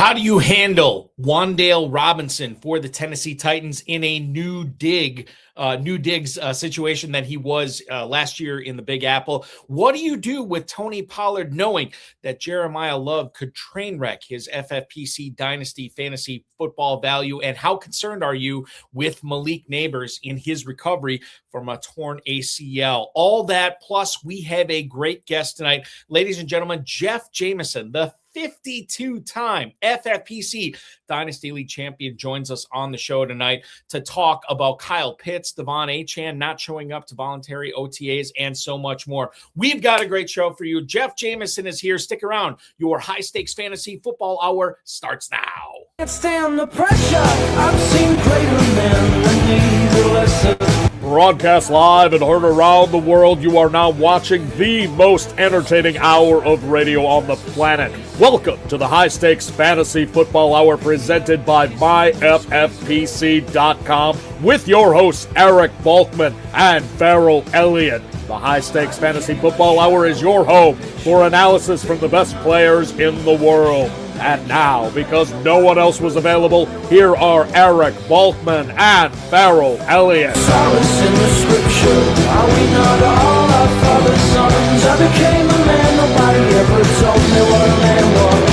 How do you handle Wan'Dale Robinson for the Tennessee Titans in a new Diggs situation that he was last year in the Big Apple? What do you do with Tony Pollard knowing that Jeremiah Love could train wreck his FFPC Dynasty fantasy football value? And how concerned are you with Malik Neighbors in his recovery from a torn ACL? All that, plus we have a great guest tonight. Ladies and gentlemen, Jeff Jamieson, the 52-time FFPC Dynasty League champion, joins us on the show tonight to talk about Kyle Pitts, Devon Achane not showing up to voluntary OTAs, and so much more. We've got a great show for you. Jeff Jamieson is here. Stick around. Your high-stakes fantasy football hour starts now. Can't stand the pressure. I've seen greater men than need a lesson. Broadcast live and heard around the world, you are now watching the most entertaining hour of radio on the planet. Welcome to the High Stakes Fantasy Football Hour presented by MyFFPC.com with your hosts Eric Balkman and Farrell Elliott. The High Stakes Fantasy Football Hour is your home for analysis from the best players in the world. And now, because no one else was available, here are Eric Balkman and Farrell Elliott. Solace in the scripture. Are we not all our father's sons? I became a man, nobody ever told me what a man was.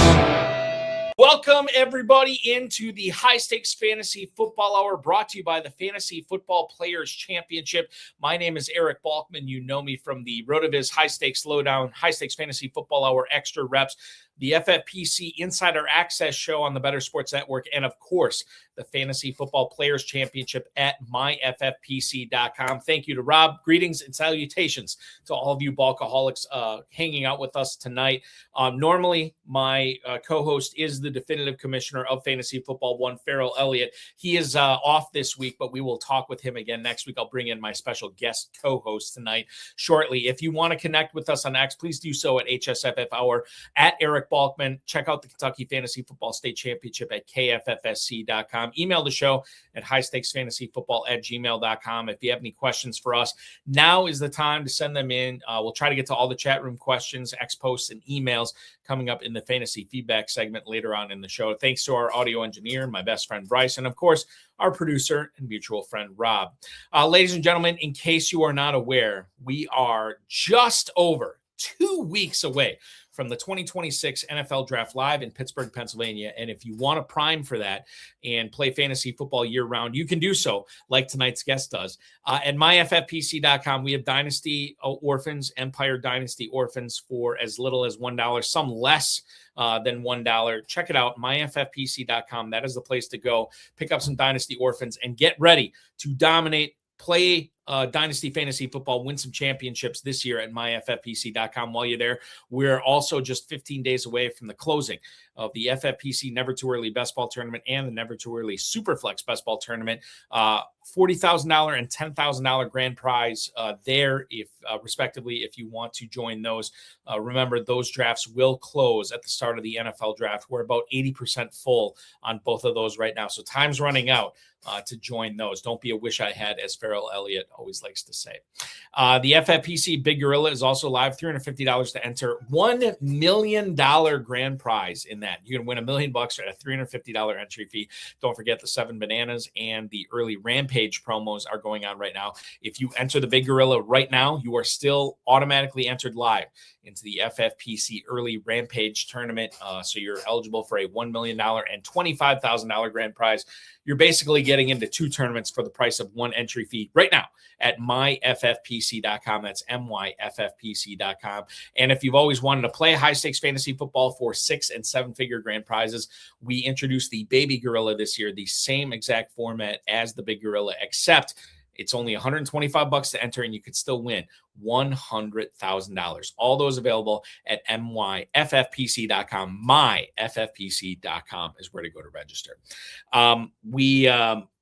Welcome, everybody, into the High Stakes Fantasy Football Hour, brought to you by the Fantasy Football Players Championship. My name is Eric Balkman. You know me from the RotoViz High Stakes Lowdown, High Stakes Fantasy Football Hour Extra Reps, the FFPC Insider Access Show on the Better Sports Network, and, of course, the Fantasy Football Players Championship at MyFFPC.com. Thank you to Rob. Greetings and salutations to all of you Balkaholics hanging out with us tonight. Normally, my co-host is the definitive commissioner of Fantasy Football One, Farrell Elliott. He is off this week, but we will talk with him again next week. I'll bring in my special guest co-host tonight shortly. If you want to connect with us on X, please do so at HSFF Hour, at Eric Balkman. Check out the Kentucky Fantasy Football State Championship at KFFSC.com. Email the show at highstakesfantasyfootball@gmail.com. If you have any questions for us, now is the time to send them in. We'll try to get to all the chat room questions, X posts, and emails coming up in the fantasy feedback segment later on in the show. Thanks to our audio engineer, my best friend Bryce, and of course, our producer and mutual friend Rob. Ladies and gentlemen, in case you are not aware, we are just over 2 weeks away from the 2026 NFL Draft live in Pittsburgh, Pennsylvania. And if you want to prime for that and play fantasy football year-round, you can do so like tonight's guest does. At MyFFPC.com, we have Dynasty Orphans, Empire Dynasty Orphans for as little as $1, some less than $1. Check it out, MyFFPC.com. That is the place to go. Pick up some Dynasty Orphans and get ready to dominate, play Dynasty Fantasy Football, win some championships this year at MyFFPC.com. While you're there, we're also just 15 days away from the closing of the FFPC Never Too Early Best Ball Tournament and the Never Too Early Superflex Best Ball Tournament. $40,000 and $10,000 grand prize there, if respectively, if you want to join those. Remember, those drafts will close at the start of the NFL Draft. We're about 80% full on both of those right now, so time's running out to join those. Don't be a wish I had, as Farrell Elliott always likes to say. The FFPC Big Gorilla is also live. $350 to enter. $1 million grand prize in that. You can win $1 million at a $350 entry fee. Don't forget the 7 bananas and the early Rampage promos are going on right now. If you enter the Big Gorilla right now, you are still automatically entered live into the FFPC Early Rampage Tournament. So you're eligible for a $1 million and $25,000 grand prize. You're basically getting into 2 tournaments for the price of 1 entry fee right now at myffpc.com. That's myffpc.com. And if you've always wanted to play high stakes fantasy football for 6- and 7-figure grand prizes, we introduced the Baby Gorilla this year, the same exact format as the Big Gorilla, except it's only $125 to enter, and you could still win $100,000. All those available at myffpc.com. Myffpc.com is where to go to register. We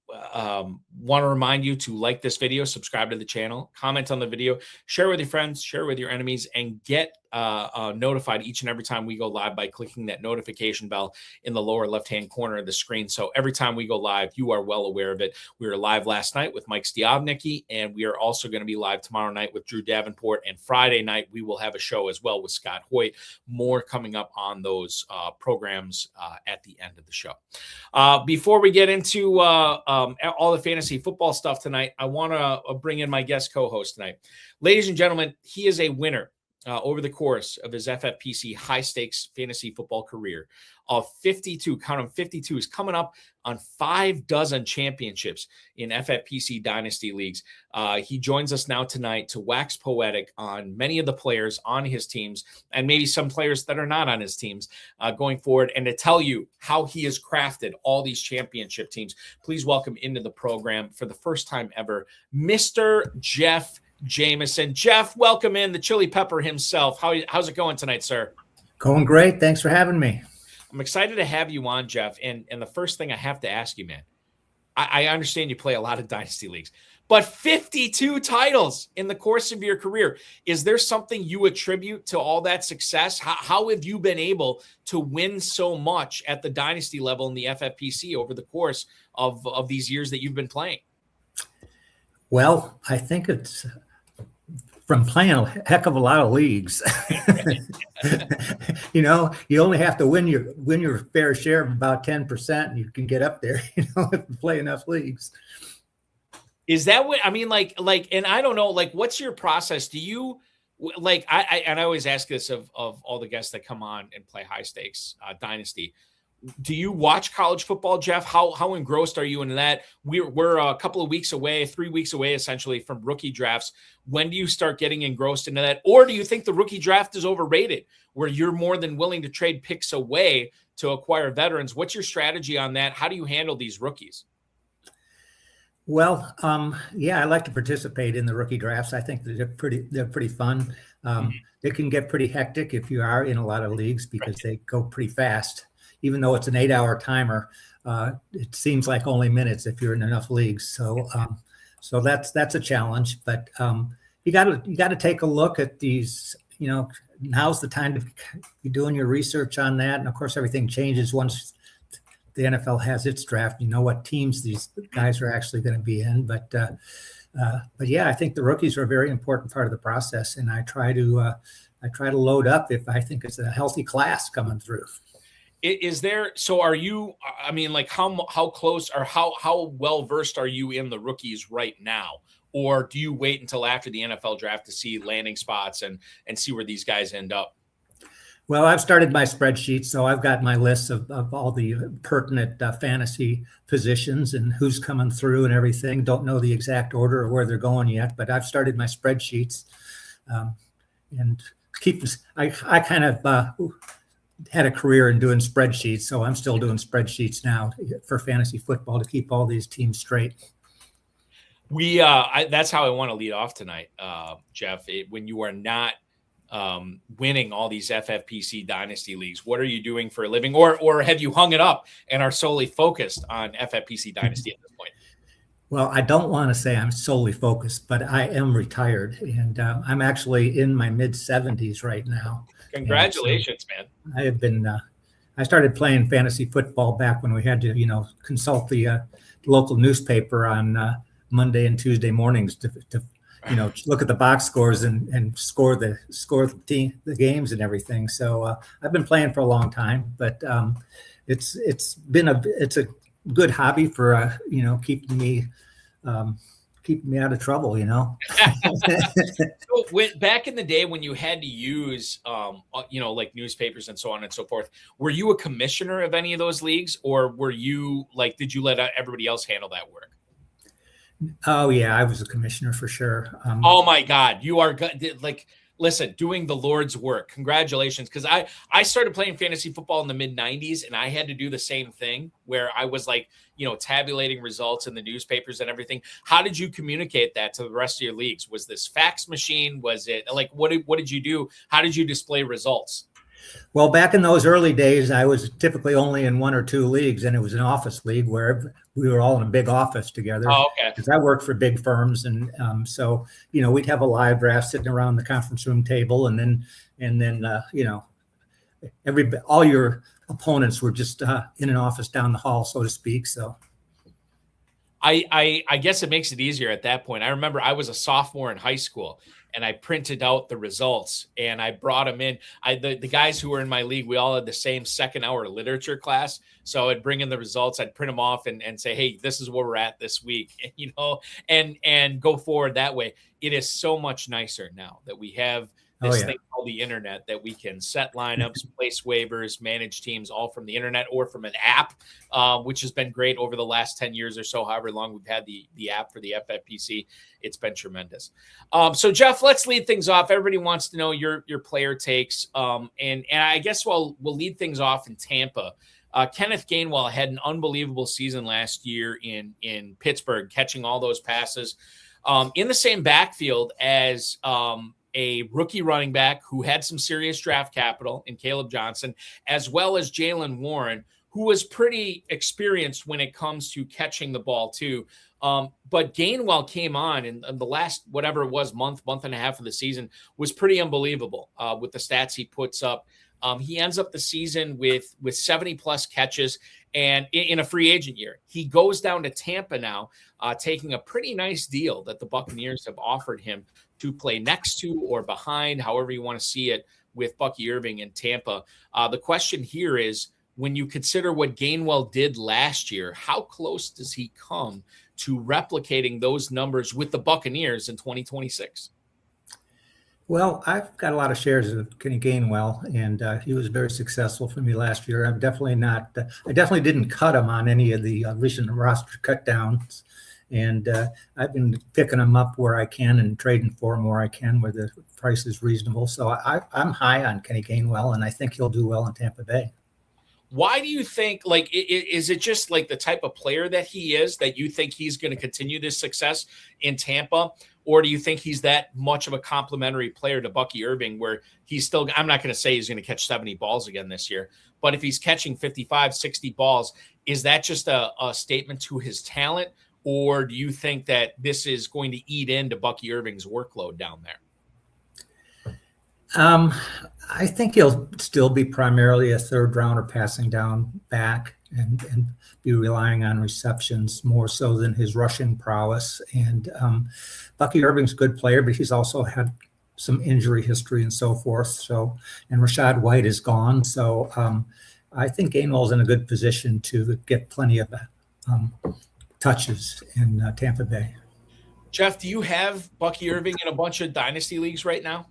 want to remind you to like this video, subscribe to the channel, comment on the video, share with your friends, share with your enemies, and get notified each and every time we go live by clicking that notification bell in the lower left-hand corner of the screen. So every time we go live, you are well aware of it. We were live last night with Mike Stiavnicki, and we are also going to be live tomorrow night with Drew Davenport. And Friday night, we will have a show as well with Scott Hoyt. More coming up on those programs at the end of the show. Before we get into all the fantasy football stuff tonight, I want to bring in my guest co-host tonight. Ladies and gentlemen, he is a winner over the course of his FFPC high-stakes fantasy football career of 52, count them 52, is coming up on 6 championships in FFPC Dynasty leagues. He joins us now tonight to wax poetic on many of the players on his teams and maybe some players that are not on his teams going forward, and to tell you how he has crafted all these championship teams. Please welcome into the program for the first time ever, Mr. Jeff Jamieson. Jeff, welcome in, the chili pepper himself. How's it going tonight, sir? Going great. Thanks for having me. I'm excited to have you on, Jeff. And the first thing I have to ask you, man, I understand you play a lot of dynasty leagues, but 52 titles in the course of your career. Is there something you attribute to all that success? How have you been able to win so much at the dynasty level in the FFPC over the course of these years that you've been playing? Well, I think it's from playing a heck of a lot of leagues. You only have to win your fair share of about 10%, and you can get up there, if you play enough leagues. Is that what I mean? Like, and I don't know, like, what's your process? Do you I always ask this of all the guests that come on and play high stakes dynasty. Do you watch college football, Jeff? How engrossed are you in that? We're a couple of weeks away, 3 weeks away, essentially, from rookie drafts. When do you start getting engrossed into that? Or do you think the rookie draft is overrated, where you're more than willing to trade picks away to acquire veterans? What's your strategy on that? How do you handle these rookies? Well, I like to participate in the rookie drafts. I think they're pretty fun. It can get pretty hectic if you are in a lot of leagues because they go pretty fast. Even though it's an 8-hour timer, it seems like only minutes if you're in enough leagues. So that's a challenge. But you got to take a look at these. Now's the time to be doing your research on that. And of course, everything changes once the NFL has its draft. You know what teams these guys are actually going to be in. But yeah, I think the rookies are a very important part of the process, and I try to load up if I think it's a healthy class coming through. Is there, so are you, I mean, like how close or how well versed are you in the rookies right now? Or do you wait until after the NFL draft to see landing spots and see where these guys end up? Well, I've started my spreadsheet, so I've got my list of all the pertinent fantasy positions and who's coming through and everything. Don't know the exact order or where they're going yet, but I've started my spreadsheets and I kind of had a career in doing spreadsheets, so I'm still doing spreadsheets now for fantasy football to keep all these teams straight. That's how I want to lead off tonight, Jeff. When you are not winning all these FFPC Dynasty leagues, what are you doing for a living, or have you hung it up and are solely focused on FFPC Dynasty at this point? Well, I don't want to say I'm solely focused, but I am retired, and I'm actually in my mid-70s right now. Congratulations, man. I have been. I started playing fantasy football back when we had to, consult the local newspaper on Monday and Tuesday mornings to look at the box scores and score the games and everything. So I've been playing for a long time, but it's a good hobby for keeping me out of trouble. So back in the day when you had to use like newspapers and so on and so forth, were you a commissioner of any of those leagues, or were you did you let everybody else handle that work? Oh yeah, I was a commissioner for sure. Oh my God, you are listen, doing the Lord's work. Congratulations. Because I started playing fantasy football in the mid-90s, and I had to do the same thing where I was tabulating results in the newspapers and everything. How did you communicate that to the rest of your leagues? Was this fax machine? Was it what did you do? How did you display results? Well, back in those early days, I was typically only in one or two leagues, and it was an office league where we were all in a big office together. Oh, okay. Because I worked for big firms, and so we'd have a live draft sitting around the conference room table, and then all your opponents were just in an office down the hall, so to speak. So I guess it makes it easier at that point. I remember I was a sophomore in high school, and I printed out the results and I brought them in. The guys who were in my league, we all had the same second hour literature class. So I'd bring in the results, I'd print them off and say, hey, this is where we're at this week, and go forward that way. It is so much nicer now that we have this thing called the internet, that we can set lineups, place waivers, manage teams all from the internet or from an app, which has been great over the last 10 years or so, however long we've had the app for the FFPC. It's been tremendous. So Jeff, let's lead things off. Everybody wants to know your player takes. And I guess we'll lead things off in Tampa. Kenneth Gainwell had an unbelievable season last year in Pittsburgh, catching all those passes in the same backfield as a rookie running back who had some serious draft capital in Caleb Johnson, as well as Jaylen Warren, who was pretty experienced when it comes to catching the ball too. But Gainwell came on, and the last, whatever it was, month and a half of the season was pretty unbelievable with the stats he puts up. He ends up the season with 70 plus catches, and in a free agent year. He goes down to Tampa now, taking a pretty nice deal that the Buccaneers have offered him to play next to or behind, however you want to see it, with Bucky Irving in Tampa. The question here is, when you consider what Gainwell did last year, how close does he come to replicating those numbers with the Buccaneers in 2026? Well, I've got a lot of shares of Kenny Gainwell, and he was very successful for me last year. I'm definitely not. I definitely didn't cut him on any of the recent roster cut downs, and I've been picking him up where I can and trading for him where I can, where the price is reasonable. So I'm high on Kenny Gainwell, and I think he'll do well in Tampa Bay. Why do you think, like, is it just like the type of player that he is that you think he's going to continue this success in Tampa? Or do you think he's that much of a complimentary player to Bucky Irving where he's still, I'm not going to say he's going to catch 70 balls again this year, but if he's catching 55, 60 balls, is that just a statement to his talent? Or do you think that this is going to eat into Bucky Irving's workload down there? I think he'll still be primarily a third rounder passing down back and be relying on receptions more so than his rushing prowess. And Bucky Irving's a good player, but he's also had some injury history and so forth. So, and Rashad White is gone. So I think Gainwell's in a good position to get plenty of touches in Tampa Bay. Jeff, do you have Bucky Irving in a bunch of dynasty leagues right now?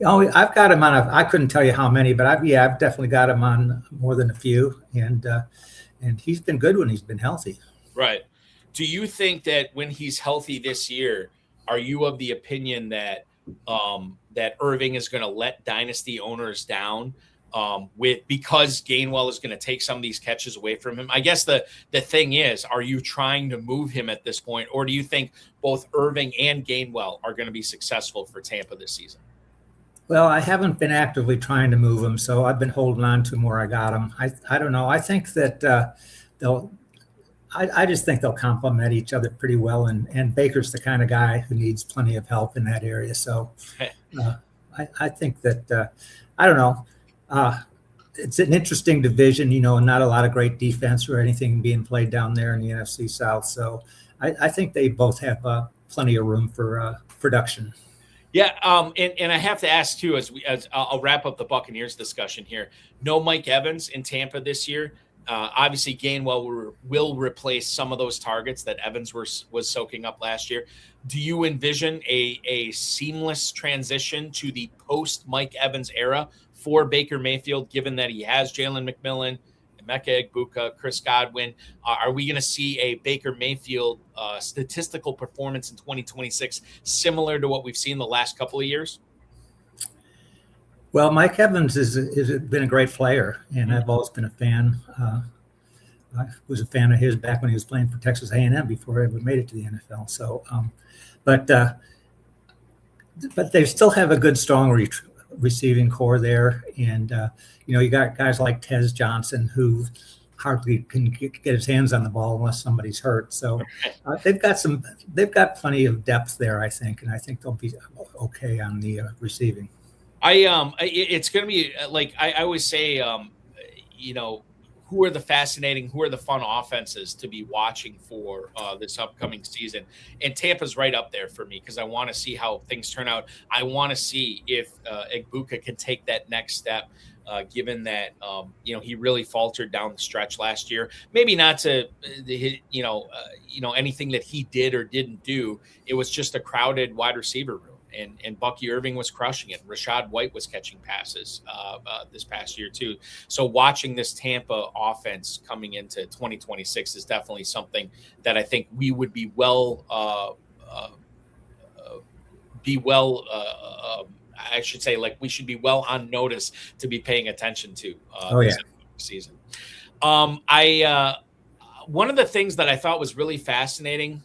Oh, I've got him on. I couldn't tell you how many, but I've definitely got him on more than a few, and he's been good when he's been healthy. Right. Do you think that when he's healthy this year, are you of the opinion that that Irving is going to let dynasty owners down because Gainwell is going to take some of these catches away from him? I guess the thing is, are you trying to move him at this point, or do you think both Irving and Gainwell are going to be successful for Tampa this season? Well, I haven't been actively trying to move them, so I've been holding on to them where I got them. I don't know. I think that I just think they'll complement each other pretty well, and Baker's the kind of guy who needs plenty of help in that area. So I think that I don't know. It's an interesting division, and not a lot of great defense or anything being played down there in the NFC South. So I think they both have plenty of room for production. Yeah, and I have to ask too, as I'll wrap up the Buccaneers discussion here. No Mike Evans in Tampa this year. Obviously, Gainwell will replace some of those targets that Evans was soaking up last year. Do you envision a seamless transition to the post Mike Evans era for Baker Mayfield, given that he has Jalen McMillan, Emeka Egbuka, Chris Godwin? Are we going to see a Baker Mayfield statistical performance in 2026 similar to what we've seen the last couple of years? Well, Mike Evans has been a great player, and I've always been a fan. I was a fan of his back when he was playing for Texas A&M before he ever made it to the NFL. So, but they still have a good, strong receiving core there, and you got guys like Tez Johnson who hardly can get his hands on the ball unless somebody's hurt. So they've got plenty of depth there, I think, and I think they'll be okay on the receiving. It's going to be like I always say, who are the fun offenses to be watching for this upcoming season? And Tampa's right up there for me because I want to see how things turn out. I want to see if Egbuka can take that next step, given that he really faltered down the stretch last year. Maybe not to anything that he did or didn't do. It was just a crowded wide receiver room. And Bucky Irving was crushing it. Rashad White was catching passes this past year too. So watching this Tampa offense coming into 2026 is definitely something that I think we would be I should say, like, we should be well on notice to be paying attention to this season. One of the things that I thought was really fascinating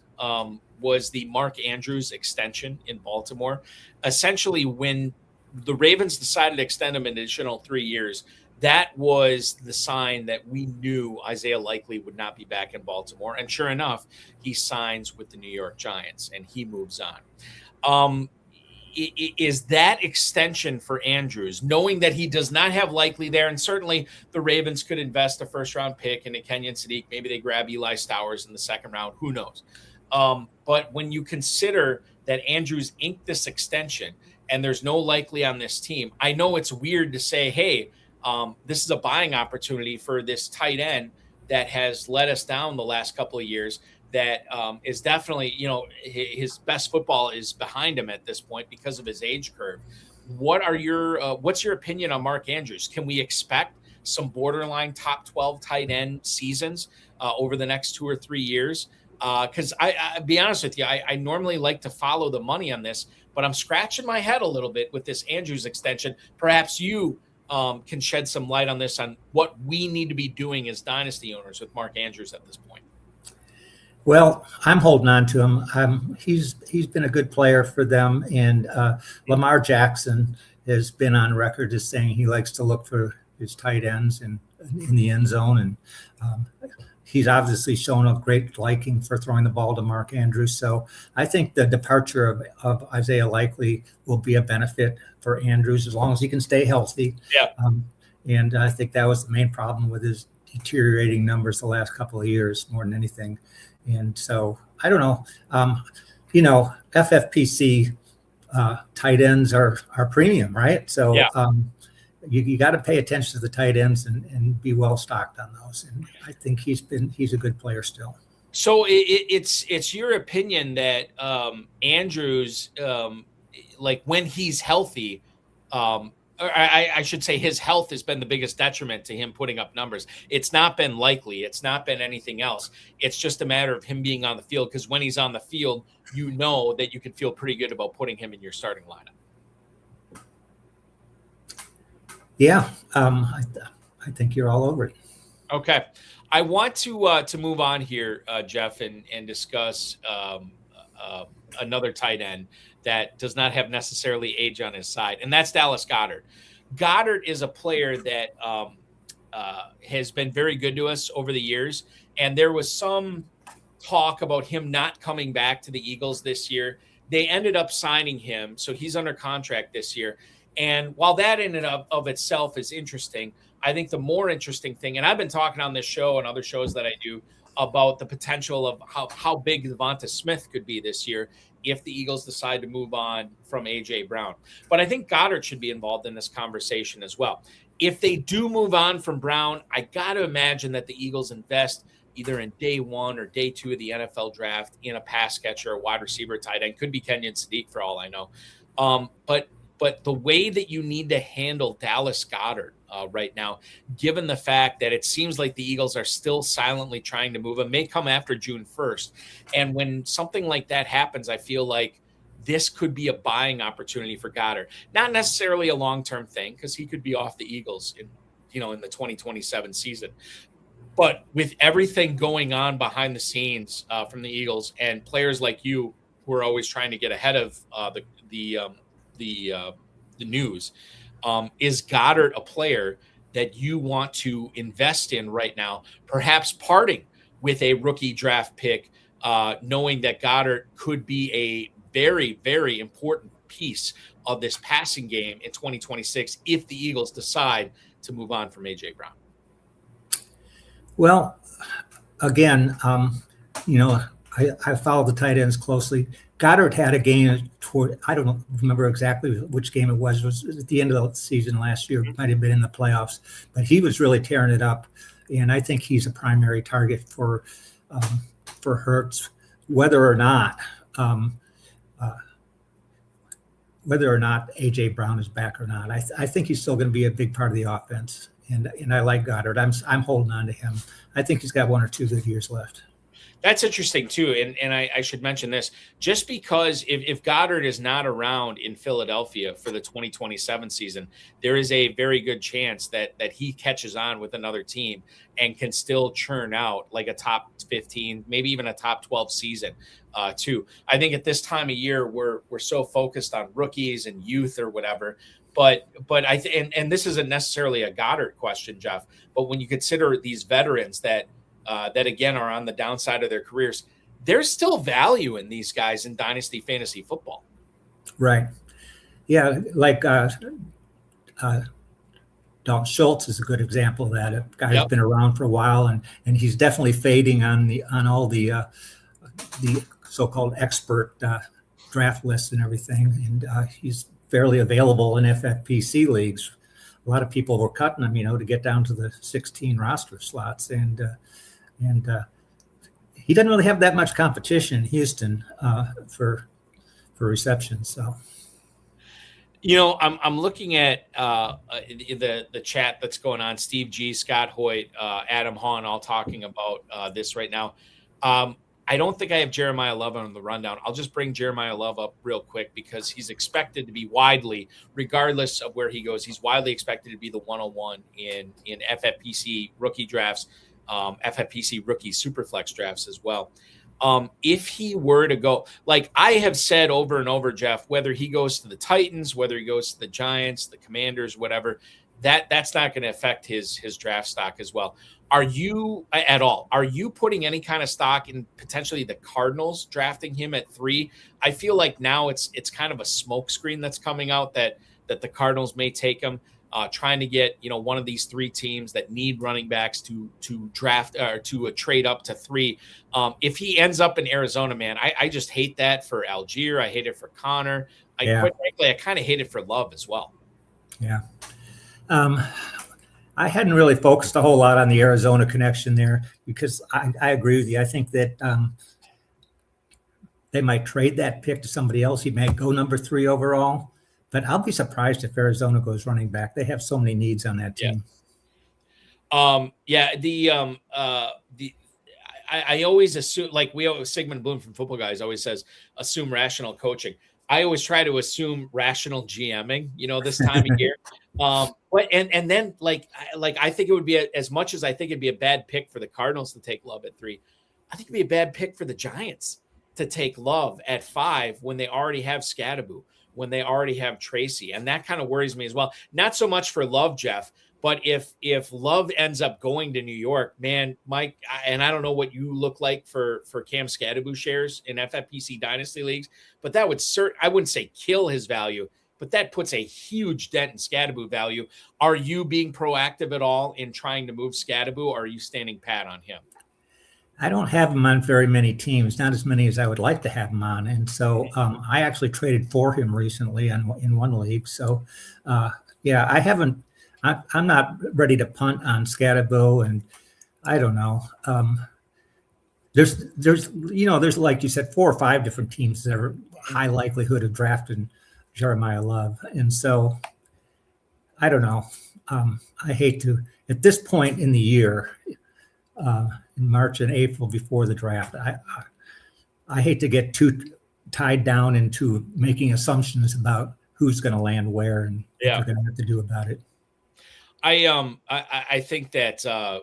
was the Mark Andrews extension in Baltimore. Essentially, when the Ravens decided to extend him an additional 3 years, that was the sign that we knew Isaiah Likely would not be back in Baltimore. And sure enough, he signs with the New York Giants and he moves on. Is that extension for Andrews, knowing that he does not have Likely there, and certainly the Ravens could invest a first-round pick into Kenyon Sadiq. Maybe they grab Eli Stowers in the second round. Who knows? But when you consider that Andrews inked this extension and there's no Likely on this team, I know it's weird to say, hey, this is a buying opportunity for this tight end that has let us down the last couple of years. That is definitely, his best football is behind him at this point because of his age curve. What's your opinion on Mark Andrews? Can we expect some borderline top 12 tight end seasons over the next 2 or 3 years? Because I be honest with you, I normally like to follow the money on this, but I'm scratching my head a little bit with this Andrews extension. Perhaps you can shed some light on this, on what we need to be doing as dynasty owners with Mark Andrews at this point. Well, I'm holding on to him. He's been a good player for them, and Lamar Jackson has been on record as saying he likes to look for his tight ends in the end zone, and he's obviously shown a great liking for throwing the ball to Mark Andrews. So I think the departure of Isaiah Likely will be a benefit for Andrews as long as he can stay healthy. Yeah. And I think that was the main problem with his deteriorating numbers the last couple of years more than anything. And so I don't know, FFPC tight ends are premium, right? So you got to pay attention to the tight ends and be well stocked on those. And I think he's a good player still. So it's your opinion that Andrews, like when he's healthy, or I should say his health has been the biggest detriment to him putting up numbers. It's not been Likely. It's not been anything else. It's just a matter of him being on the field, because when he's on the field, you know that you can feel pretty good about putting him in your starting lineup. Yeah, I think you're all over it. Okay. I want to move on here, Jeff, and discuss another tight end that does not have necessarily age on his side, and that's Dallas Goedert. Goedert is a player that has been very good to us over the years, and there was some talk about him not coming back to the Eagles this year. They ended up signing him, so he's under contract this year. And while that in and of itself is interesting, I think the more interesting thing, and I've been talking on this show and other shows that I do about the potential of how big Devonta Smith could be this year if the Eagles decide to move on from A.J. Brown. But I think Goedert should be involved in this conversation as well. If they do move on from Brown, I got to imagine that the Eagles invest either in day 1 or day 2 of the NFL draft in a pass catcher, a wide receiver, tight end. Could be Kenyon Sadiq for all I know. But the way that you need to handle Dallas Goedert right now, given the fact that it seems like the Eagles are still silently trying to move him, may come after June 1st. And when something like that happens, I feel like this could be a buying opportunity for Goedert. Not necessarily a long-term thing, because he could be off the Eagles in the 2027 season. But with everything going on behind the scenes from the Eagles and players like you who are always trying to get ahead of the news, is Goedert a player that you want to invest in right now, perhaps parting with a rookie draft pick, knowing that Goddard could be a very, very important piece of this passing game in 2026 if the Eagles decide to move on from A.J. Brown? Well, again, I follow the tight ends closely. Goddard had a game toward, I don't remember exactly which game it was. It was at the end of the season last year. It might have been in the playoffs, but he was really tearing it up. And I think he's a primary target for Hurts, whether or not A.J. Brown is back or not. I think he's still going to be a big part of the offense. And I like Goddard. I'm holding on to him. I think he's got 1 or 2 good years left. That's interesting too. And I should mention this, just because if Goddard is not around in Philadelphia for the 2027 season, there is a very good chance that he catches on with another team and can still churn out like a top 15, maybe even a top 12 season too. I think at this time of year, we're so focused on rookies and youth or whatever. But and this isn't necessarily a Goddard question, Jeff, but when you consider these veterans that again are on the downside of their careers, there's still value in these guys in dynasty fantasy football. Right. Yeah. Like Dalton Schultz is a good example of that. A guy who's been around for a while, and he's definitely fading on all the so-called expert draft lists and everything. And he's fairly available in FFPC leagues. A lot of people were cutting him, to get down to the 16 roster slots. And he doesn't really have that much competition in Houston for reception. So, I'm looking at the chat that's going on. Steve G, Scott Hoyt, Adam Hahn, all talking about this right now. I don't think I have Jeremiah Love on the rundown. I'll just bring Jeremiah Love up real quick because he's expected to be widely, regardless of where he goes, he's widely expected to be the 101 in FFPC rookie drafts, FFPC rookie Superflex drafts as well. If he were to go, like I have said over and over, Jeff, whether he goes to the Titans, whether he goes to the Giants, the Commanders, whatever, that's not going to affect his draft stock as well. Are you putting any kind of stock in potentially the Cardinals drafting him at 3? I feel like now it's kind of a smokescreen that's coming out that the Cardinals may take him, trying to get one of these 3 teams that need running backs to draft or to trade up to 3. If he ends up in Arizona, man, I just hate that for Algier. I hate it for Connor. Quite frankly, I kind of hate it for Love as well. Yeah. I hadn't really focused a whole lot on the Arizona connection there because I agree with you. I think that they might trade that pick to somebody else. He might go number 3 overall, but I'll be surprised if Arizona goes running back. They have so many needs on that team. I always assume, like Sigmund Bloom from Football Guys always says, assume rational coaching. I always try to assume rational GMing, this time of year. But then I think it would be as much as I think it'd be a bad pick for the Cardinals to take Love at 3. I think it'd be a bad pick for the Giants to take Love at 5 when they already have Scadaboo, when they already have Tracy, and that kind of worries me as well. Not so much for Love, Jeff, but if Love ends up going to New York, man, Mike, and I don't know what you look like for Cam Scadaboo shares in FFPC Dynasty leagues, but that would I wouldn't say kill his value, but that puts a huge dent in Scadaboo value. Are you being proactive at all in trying to move Scadaboo, or are you standing pat on him? I don't have him on very many teams, not as many as I would like to have him on. And so I actually traded for him recently in one league. So, I haven't. I'm not ready to punt on Scadaboo, and I don't know. There's like you said, 4 or 5 different teams that are high likelihood of drafting Jeremiah Love, and so I don't know. I hate to at this point in the year, in March and April before the draft. I hate to get too tied down into making assumptions about who's going to land where and what they're going to have to do about it. I think that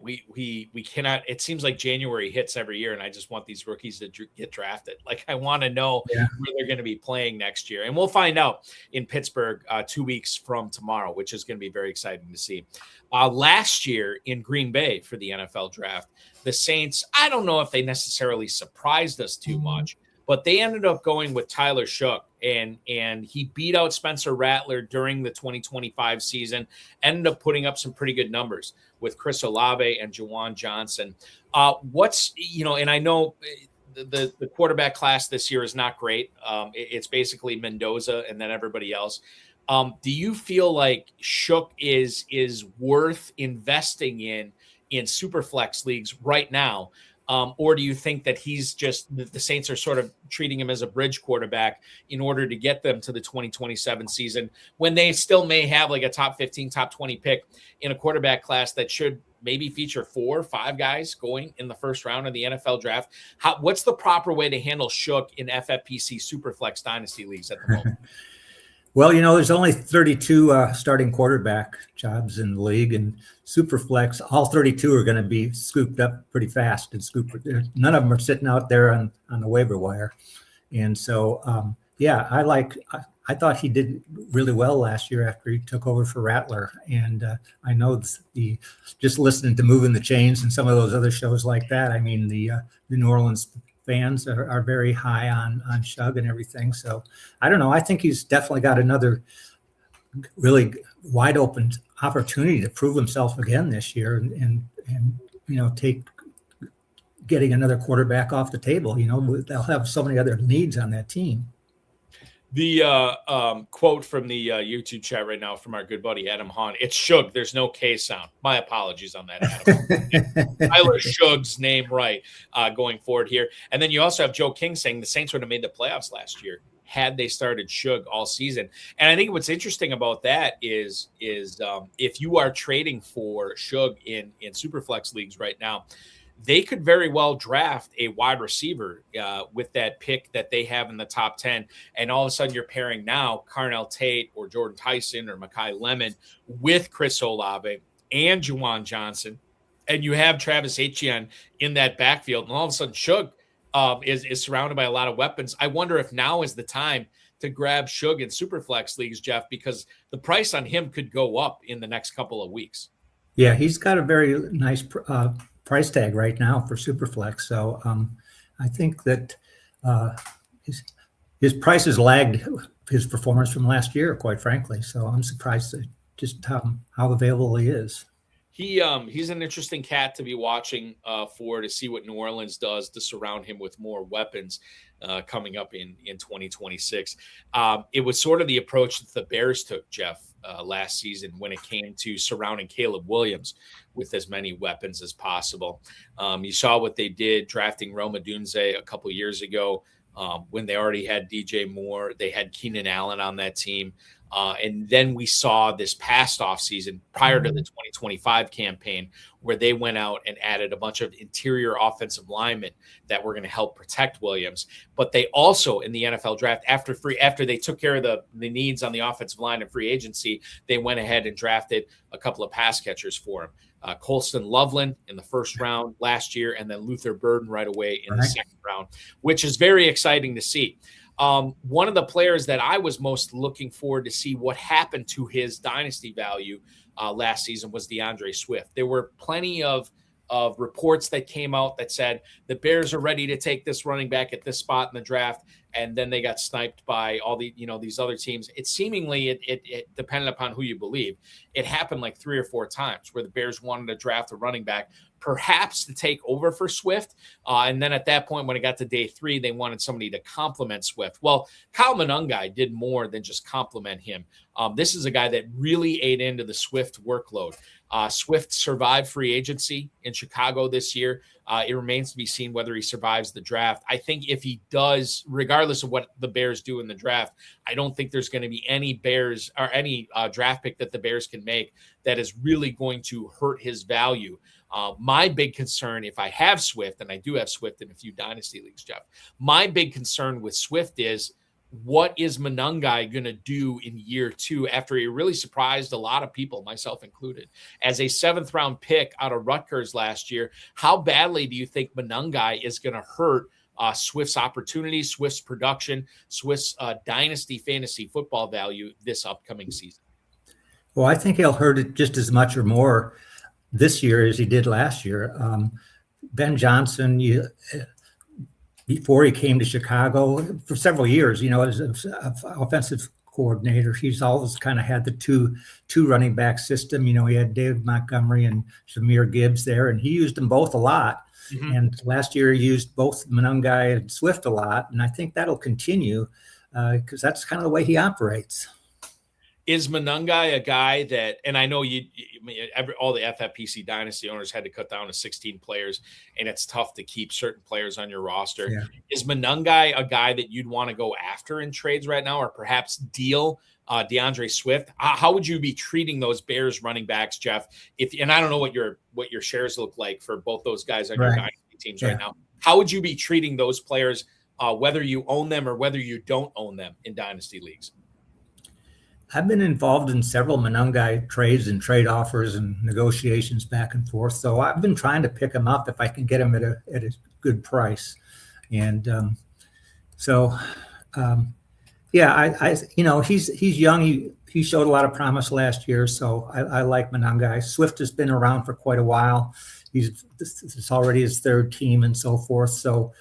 we cannot. It seems like January hits every year, and I just want these rookies to get drafted. Like, I want to know where they're going to be playing next year, and we'll find out in Pittsburgh 2 weeks from tomorrow, which is going to be very exciting to see. Last year in Green Bay for the NFL draft, the Saints, I don't know if they necessarily surprised us too much, but they ended up going with Tyler Shook, and he beat out Spencer Rattler during the 2025 season, ended up putting up some pretty good numbers with Chris Olave and Juwan Johnson. And I know the quarterback class this year is not great. It's basically Mendoza and then everybody else. Do you feel like Shook is worth investing in Superflex leagues right now? Or do you think that he's just the Saints are sort of treating him as a bridge quarterback in order to get them to the 2027 season when they still may have like a top 15, top 20 pick in a quarterback class that should maybe feature 4 or 5 guys going in the first round of the NFL draft? What's the proper way to handle Shook in FFPC Superflex Dynasty leagues at the moment? Well, there's only 32 starting quarterback jobs in the league, and Superflex, all 32 are going to be scooped up pretty fast. And none of them are sitting out there on the waiver wire. And so, I thought he did really well last year after he took over for Rattler. And I know just listening to Moving the Chains and some of those other shows like that, I mean, the New Orleans fans are very high on Shug and everything. So I don't know. I think he's definitely got another really wide open opportunity to prove himself again this year and take getting another quarterback off the table. They'll have so many other needs on that team. The quote from the YouTube chat right now from our good buddy Adam Hahn. It's Shug. There's no K sound. My apologies on that, Adam. Tyler Shug's name right going forward here. And then you also have Joe King saying the Saints would have made the playoffs last year had they started Shug all season. And I think what's interesting about that is if you are trading for Shug in Superflex leagues right now, they could very well draft a wide receiver with that pick that they have in the top 10. And all of a sudden you're pairing now Carnell Tate or Jordan Tyson or Mekhi Lemon with Chris Olave and Juwan Johnson. And you have Travis Etienne in that backfield. And all of a sudden Shug is surrounded by a lot of weapons. I wonder if now is the time to grab Shug in Superflex leagues, Jeff, because the price on him could go up in the next couple of weeks. Yeah, he's got a very nice price tag right now for Superflex. So I think that his price has lagged his performance from last year, quite frankly. So I'm surprised at just how available he is. He's an interesting cat to be watching to see what New Orleans does to surround him with more weapons coming up in 2026. It was sort of the approach that the Bears took, Jeff, last season when it came to surrounding Caleb Williams with as many weapons as possible. You saw what they did drafting Rome Odunze a couple years ago when they already had DJ Moore. They had Keenan Allen on that team. And then we saw this past offseason prior to the 2025 campaign where they went out and added a bunch of interior offensive linemen that were going to help protect Williams. But they also, in the NFL draft, after they took care of the needs on the offensive line and free agency, they went ahead and drafted a couple of pass catchers for him. Colston Loveland in the first round last year, and then Luther Burden right away in the second round, which is very exciting to see. One of the players that I was most looking forward to see what happened to his dynasty value last season was DeAndre Swift. There were plenty of reports that came out that said the Bears are ready to take this running back at this spot in the draft, and then they got sniped by all these other teams. It seemingly it depended upon who you believe. It happened like 3 or 4 times where the Bears wanted to draft a running back, perhaps to take over for Swift. And then at that point, when it got to day 3, they wanted somebody to complement Swift. Well, Kyle Monangai did more than just complement him. This is a guy that really ate into the Swift workload. Swift survived free agency in Chicago this year. It remains to be seen whether he survives the draft. I think if he does, regardless of what the Bears do in the draft, I don't think there's going to be any Bears or any draft pick that the Bears can make that is really going to hurt his value. My big concern, if I have Swift, and I do have Swift in a few dynasty leagues, Jeff, my big concern with Swift is what is Monungai going to do in year 2 after he really surprised a lot of people, myself included, as a 7th round pick out of Rutgers last year? How badly do you think Monungai is going to hurt Swift's opportunity, Swift's production, Swift's dynasty fantasy football value this upcoming season? Well, I think he'll hurt it just as much or more this year as he did last year. Ben Johnson, before he came to Chicago for several years, as an offensive coordinator, he's always kind of had the two running back system. He had David Montgomery and Jahmyr Gibbs there, and he used them both a lot. Mm-hmm. And last year he used both Monungai and Swift a lot, and I think that'll continue because that's kind of the way he operates. Is Monungai a guy that, and I know all the FFPC Dynasty owners had to cut down to 16 players, and it's tough to keep certain players on your roster. Yeah. Is Monungai a guy that you'd want to go after in trades right now, or perhaps deal DeAndre Swift? How would you be treating those Bears running backs, Jeff? And I don't know what your shares look like for both those guys on your Dynasty teams right now. How would you be treating those players, whether you own them or whether you don't own them in Dynasty leagues? I've been involved in several Monungai trades and trade offers and negotiations back and forth. So I've been trying to pick him up if I can get him at a good price. And he's young. He showed a lot of promise last year. So I like Monungai. Swift has been around for quite a while. It's already his 3rd team and so forth. So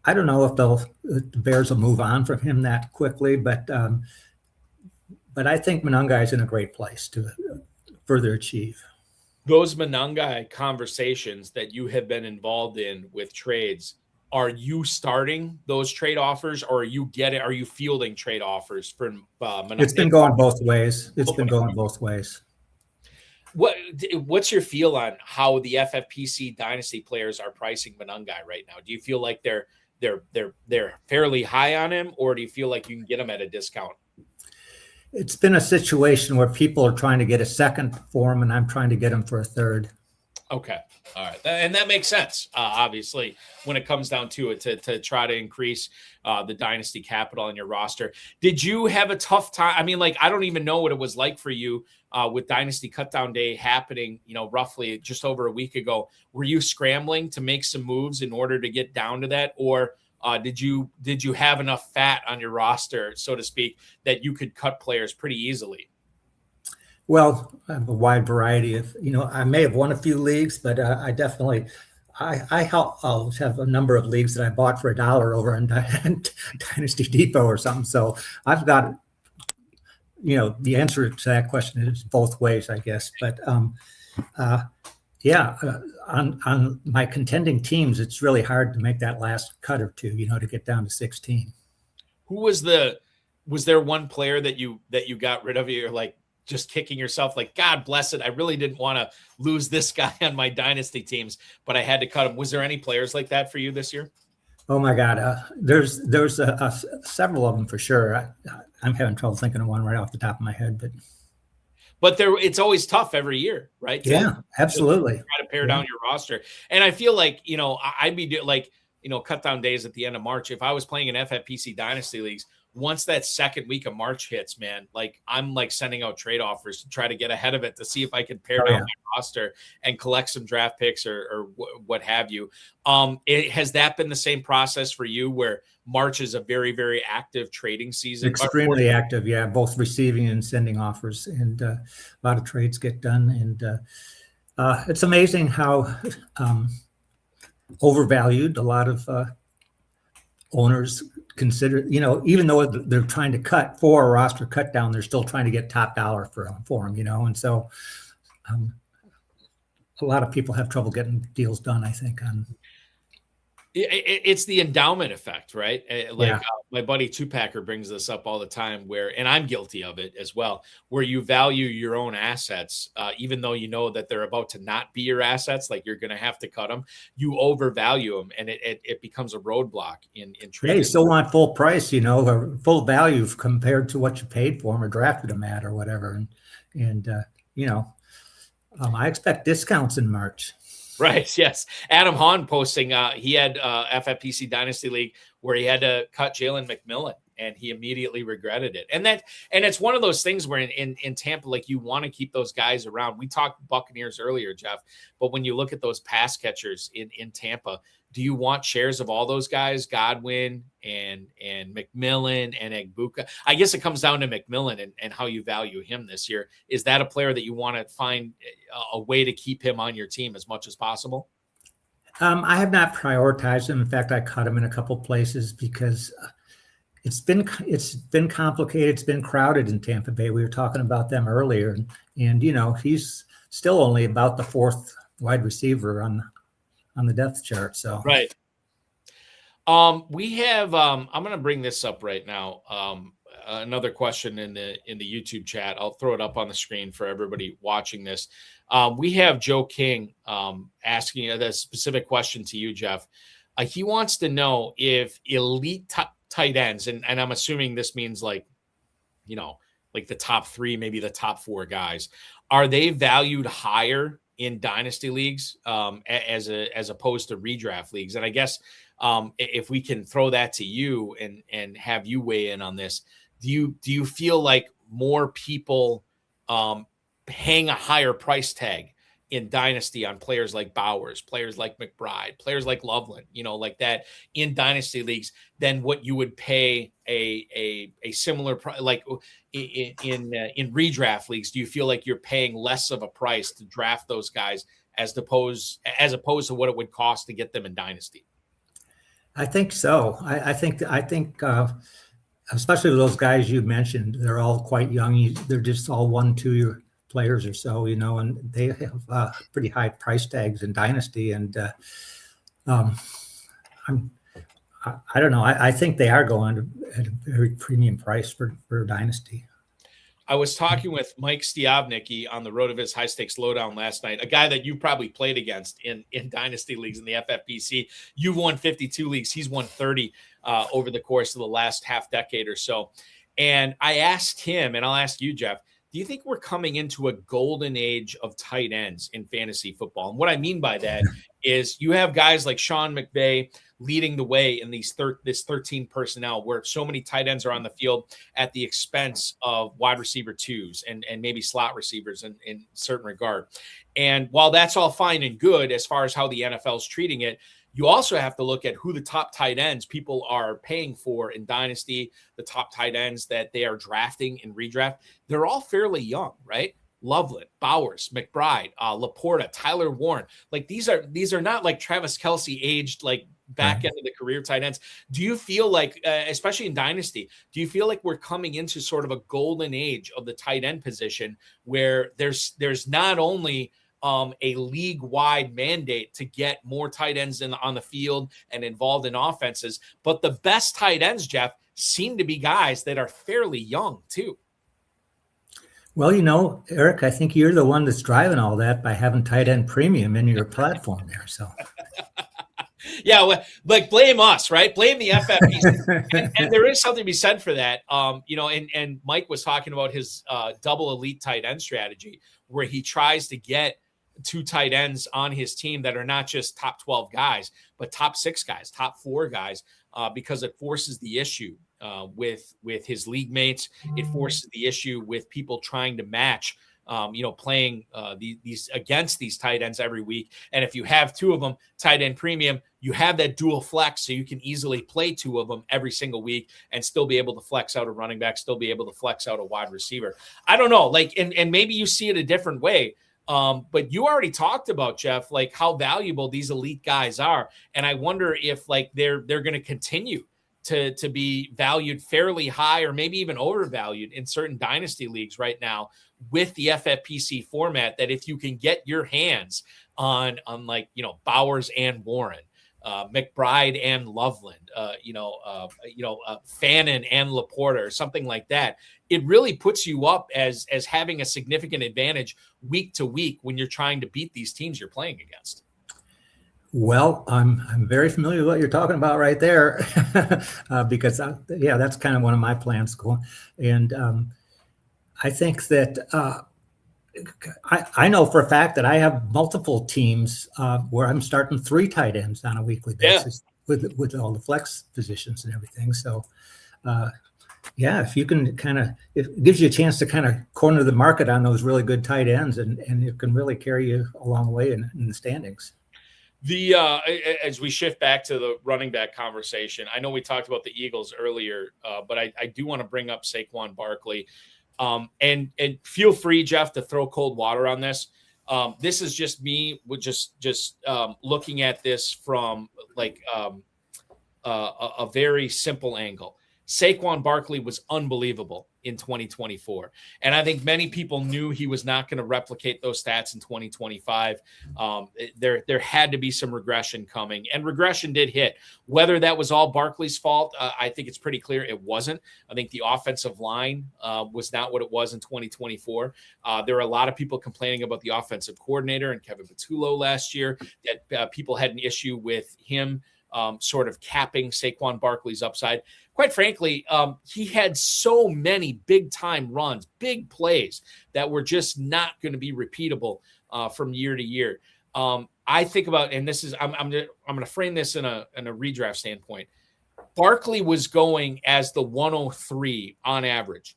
I don't know if the Bears will move on from him that quickly, but I think Monungai is in a great place to further achieve. Those Monungai conversations that you have been involved in with trades, are you starting those trade offers, or are you fielding trade offers for Monungai? It's been going both ways. What's your feel on how the FFPC Dynasty players are pricing Monungai right now? Do you feel like they're fairly high on him, or do you feel like you can get him at a discount? It's been a situation where people are trying to get a second for him, and I'm trying to get him for a third. Okay. All right. And that makes sense, obviously, when it comes down to it, to try to increase the dynasty capital on your roster. Did you have a tough time? I mean, I don't even know what it was like for you with Dynasty Cutdown Day happening, roughly just over a week ago. Were you scrambling to make some moves in order to get down to that? Or did you have enough fat on your roster, so to speak, that you could cut players pretty easily? Well, I have a wide variety of, I may have won a few leagues, but I definitely, I'll have a number of leagues that I bought for $1 over in Dynasty Depot or something. So I've got, the answer to that question is both ways, I guess. But on my contending teams, it's really hard to make that last cut or two, to get down to 16. Who was there one player that you got rid of? You're like just kicking yourself, like, God bless it, I really didn't want to lose this guy on my dynasty teams, but I had to cut him. Was there any players like that for you this year? Oh my God, there's several of them for sure. I'm having trouble thinking of one right off the top of my head, but it's always tough every year, right? Yeah, absolutely. Try to pare down your roster. And I feel like, I'd be cut down days at the end of March. If I was playing in FFPC Dynasty leagues, once that second week of March hits, man, I'm sending out trade offers to try to get ahead of it, to see if I can pare down my roster and collect some draft picks or what have you. Has that been the same process for you, where March is a very, very active trading season? Extremely active, yeah, both receiving and sending offers, and a lot of trades get done. And it's amazing how overvalued a lot of owners consider, even though they're trying to cut for a roster cut down, they're still trying to get top dollar for them, and so a lot of people have trouble getting deals done, I think. It's the endowment effect, right? My buddy Two-Packer brings this up all the time, and I'm guilty of it as well, where you value your own assets, even though you know that they're about to not be your assets, like you're going to have to cut them, you overvalue them, and it becomes a roadblock in trading. Yeah, you still want full price, or full value compared to what you paid for them or drafted them at or whatever. And I expect discounts in March. Right. Yes. Adam Hahn posting, he had FFPC Dynasty League where he had to cut Jalen McMillan and he immediately regretted it. And it's one of those things where in Tampa, like, you want to keep those guys around. We talked Buccaneers earlier, Jeff, but when you look at those pass catchers in Tampa, do you want shares of all those guys, Godwin and McMillan and Egbuka? I guess it comes down to McMillan and how you value him this year. Is that a player that you want to find a way to keep him on your team as much as possible? I have not prioritized him. In fact, I cut him in a couple places because it's been complicated. It's been crowded in Tampa Bay. We were talking about them earlier, and he's still only about the fourth wide receiver on the depth chart. So right. We have I'm going to bring this up right now. Another question in the YouTube chat. I'll throw it up on the screen for everybody watching this. We have Joe King asking a specific question to you, Jeff. He wants to know if elite tight ends, and I'm assuming this means like the top 3, maybe the top 4 guys, are they valued higher in dynasty leagues as opposed to redraft leagues? And I guess if we can throw that to you and have you weigh in on this, do you feel like more people hang a higher price tag in dynasty on players like Bowers, players like McBride, players like Loveland, like that in dynasty leagues than what you would pay a similar price, like in redraft leagues? Do you feel like you're paying less of a price to draft those guys as opposed to what it would cost to get them in dynasty? I think so. I think especially those guys you mentioned, they're all quite young. They're just all 1-2 year players or so, and they have pretty high price tags in dynasty. And I don't know. I think they are going at a very premium price for dynasty. I was talking with Mike Stiavnicki on the Road of his High Stakes Lowdown last night, a guy that you probably played against in dynasty leagues in the FFPC. You've won 52 leagues. He's won 30 over the course of the last half decade or so. And I asked him, and I'll ask you, Jeff, do you think we're coming into a golden age of tight ends in fantasy football? And what I mean by that is you have guys like Sean McVay leading the way in this 13 personnel where so many tight ends are on the field at the expense of wide receiver 2s and maybe slot receivers in certain regard. And while that's all fine and good as far as how the NFL is treating it, you also have to look at who the top tight ends people are paying for in dynasty, the top tight ends that they are drafting in redraft. They're all fairly young, right? Loveland, Bowers, McBride, Laporta, Tyler Warren. Like these are not like Travis Kelce aged like back end of the career tight ends. Do you feel like, especially in dynasty, do you feel like we're coming into sort of a golden age of the tight end position where there's not only a league-wide mandate to get more tight ends on the field and involved in offenses, but the best tight ends, Jeff, seem to be guys that are fairly young too? Well, Eric, I think you're the one that's driving all that by having tight end premium in your platform there. So, yeah, well, like blame us, right? Blame the FFPC. and there is something to be said for that. And Mike was talking about his double elite tight end strategy, where he tries to get 2 tight ends on his team that are not just top 12 guys, but top 6 guys, top 4 guys, because it forces the issue with his league mates. It forces the issue with people trying to match, playing these against these tight ends every week. And if you have 2 of them, tight end premium, you have that dual flex, so you can easily play 2 of them every single week and still be able to flex out a running back, still be able to flex out a wide receiver. I don't know, and maybe you see it a different way. But you already talked about, Jeff, like how valuable these elite guys are. And I wonder if like they're going to continue to be valued fairly high or maybe even overvalued in certain dynasty leagues right now with the FFPC format, that if you can get your hands on like, Bowers and Warren, McBride and Loveland, Fannin and Laporta or something like that, it really puts you up as having a significant advantage week to week when you're trying to beat these teams you're playing against. Well, I'm very familiar with what you're talking about right there, because that's kind of one of my plans going. And I think that I know for a fact that I have multiple teams where I'm starting 3 tight ends on a weekly basis with all the flex positions and everything. So Yeah, if you can it gives you a chance to kind of corner the market on those really good tight ends, and it can really carry you a long way in the standings. As we shift back to the running back conversation, I know we talked about the Eagles earlier, but I do want to bring up Saquon Barkley. And feel free, Jeff, to throw cold water on this. This is just me with just looking at this from like a very simple angle. Saquon Barkley was unbelievable in 2024. And I think many people knew he was not going to replicate those stats in 2025. There had to be some regression coming, and regression did hit. Whether that was all Barkley's fault, I think it's pretty clear it wasn't. I think the offensive line was not what it was in 2024. There were a lot of people complaining about the offensive coordinator and Kevin Patullo last year, that people had an issue with him sort of capping Saquon Barkley's upside. Quite frankly, he had so many big-time runs, big plays that were just not going to be repeatable from year to year. I think about, and this is, I'm going to frame this in a redraft standpoint. Barkley was going as the 103 on average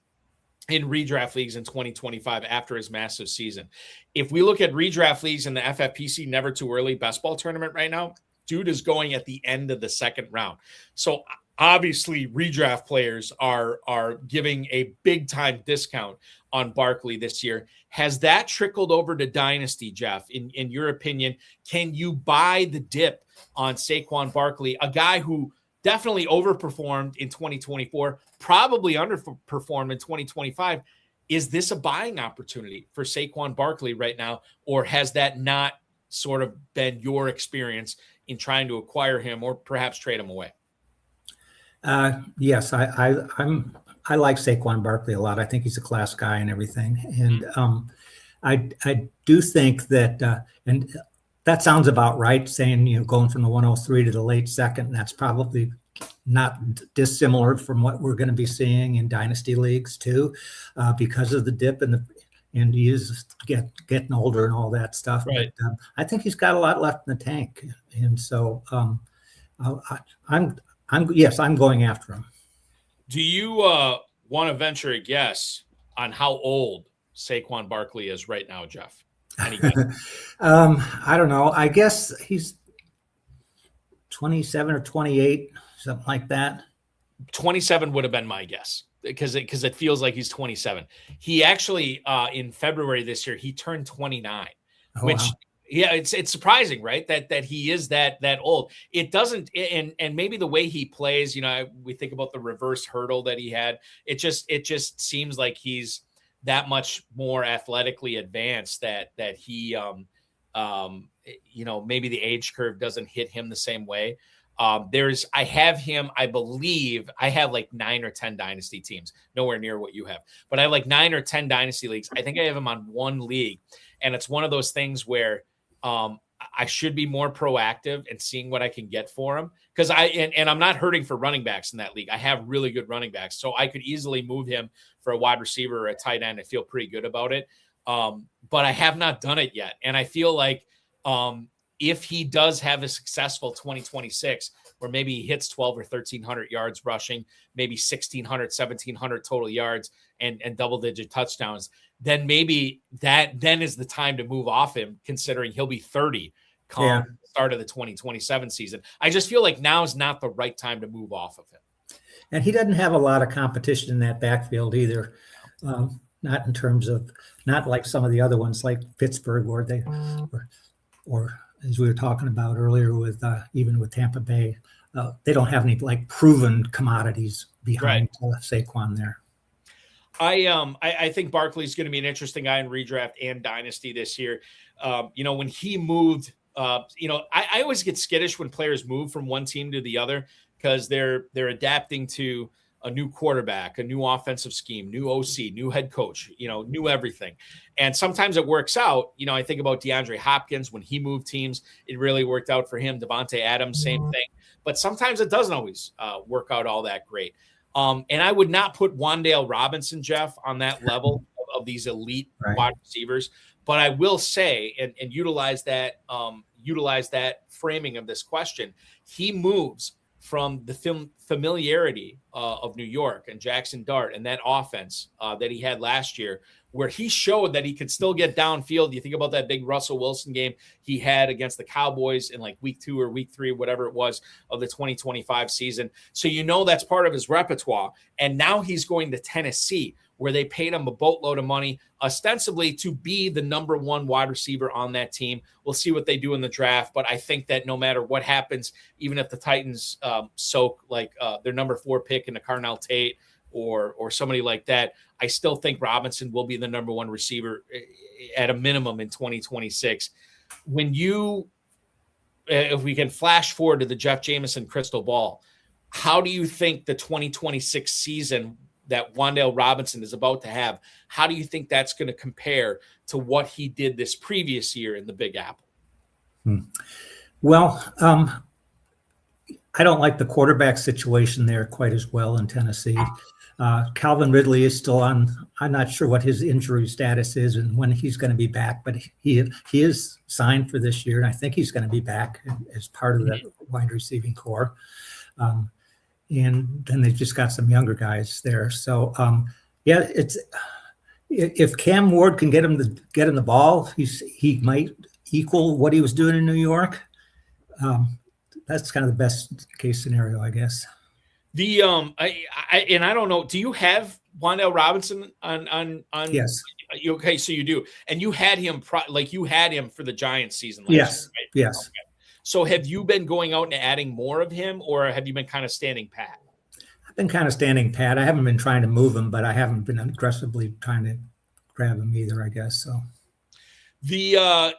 in redraft leagues in 2025 after his massive season. If we look at redraft leagues in the FFPC Never Too Early Best Ball Tournament right now, dude is going at the end of the second round. So obviously, redraft players are giving a big-time discount on Barkley this year. Has that trickled over to Dynasty, Jeff? In your opinion, can you buy the dip on Saquon Barkley, a guy who definitely overperformed in 2024, probably underperformed in 2025? Is this a buying opportunity for Saquon Barkley right now, or has that not sort of been your experience in trying to acquire him or perhaps trade him away? Yes, I like Saquon Barkley a lot. I think he's a class guy and everything. And I do think that, and that sounds about right, saying, going from the 103 to the late second, that's probably not dissimilar from what we're going to be seeing in dynasty leagues too, because of the dip and he is getting older and all that stuff. Right. But I think he's got a lot left in the tank. And so I'm going after him. Do you want to venture a guess on how old Saquon Barkley is right now, Jeff? Any guess? I don't know. I guess he's 27 or 28, something like that. 27 would have been my guess because it feels like he's 27. He actually in February this year he turned 29, which. Wow. Yeah, it's surprising, right? That he is that old. It doesn't, and maybe the way he plays, we think about the reverse hurdle that he had. It just seems like he's that much more athletically advanced that he, maybe the age curve doesn't hit him the same way. I have him, I believe I have like 9 or 10 dynasty teams, nowhere near what you have, but I have like 9 or 10 dynasty leagues. I think I have him on one league, and it's one of those things where I should be more proactive and seeing what I can get for him, because I'm not hurting for running backs in that league. I have really good running backs, so I could easily move him for a wide receiver or a tight end. I feel pretty good about it, but I have not done it yet, and I feel like if he does have a successful 2026, where maybe he hits 12 or 1,300 yards rushing, maybe 1,600, 1,700 total yards and double-digit touchdowns, then maybe then is the time to move off him, considering he'll be 30 come the start of the 2027 season. I just feel like now is not the right time to move off of him. And he doesn't have a lot of competition in that backfield either. Not in terms of, not like some of the other ones like Pittsburgh, where they, or as we were talking about earlier with even with Tampa Bay, they don't have any like proven commodities behind Saquon there. I think Barkley's going to be an interesting guy in redraft and dynasty this year. When he moved, I always get skittish when players move from one team to the other, because they're adapting to a new quarterback, a new offensive scheme, new OC, new head coach, new everything. And sometimes it works out. I think about DeAndre Hopkins when he moved teams, it really worked out for him. Devontae Adams, same thing. But sometimes it doesn't always work out all that great. And I would not put Wan'Dale Robinson, Jeff, on that level of these elite wide receivers. But I will say, and utilize that framing of this question, he moves from the familiarity of New York and Jackson Dart and that offense that he had last year, where he showed that he could still get downfield. You think about that big Russell Wilson game he had against the Cowboys in like week 2 or week 3, whatever it was, of the 2025 season. So that's part of his repertoire. And now he's going to Tennessee, where they paid him a boatload of money, ostensibly to be the number 1 wide receiver on that team. We'll see what they do in the draft, but I think that no matter what happens, even if the Titans soak like their number 4 pick in a Carnell Tate or somebody like that, I still think Robinson will be the number 1 receiver at a minimum in 2026. When if we can flash forward to the Jeff Jamieson crystal ball, how do you think the 2026 season that Wan'Dale Robinson is about to have, how do you think that's going to compare to what he did this previous year in the Big Apple? Well, I don't like the quarterback situation there quite as well in Tennessee. Calvin Ridley is still on. I'm not sure what his injury status is and when he's going to be back, but he is signed for this year, and I think he's going to be back as part of the wide receiving core. And then they've just got some younger guys there. So, if Cam Ward can get him the ball, he might equal what he was doing in New York. That's kind of the best case scenario, I guess. I don't know. Do you have Wan'Dale Robinson on? Yes. Okay, so you do, and you had him you had him for the Giants season last year, right? Yes. Okay. So have you been going out and adding more of him, or have you been kind of standing pat? I've been kind of standing pat. I haven't been trying to move him, but I haven't been aggressively trying to grab him either, I guess. So the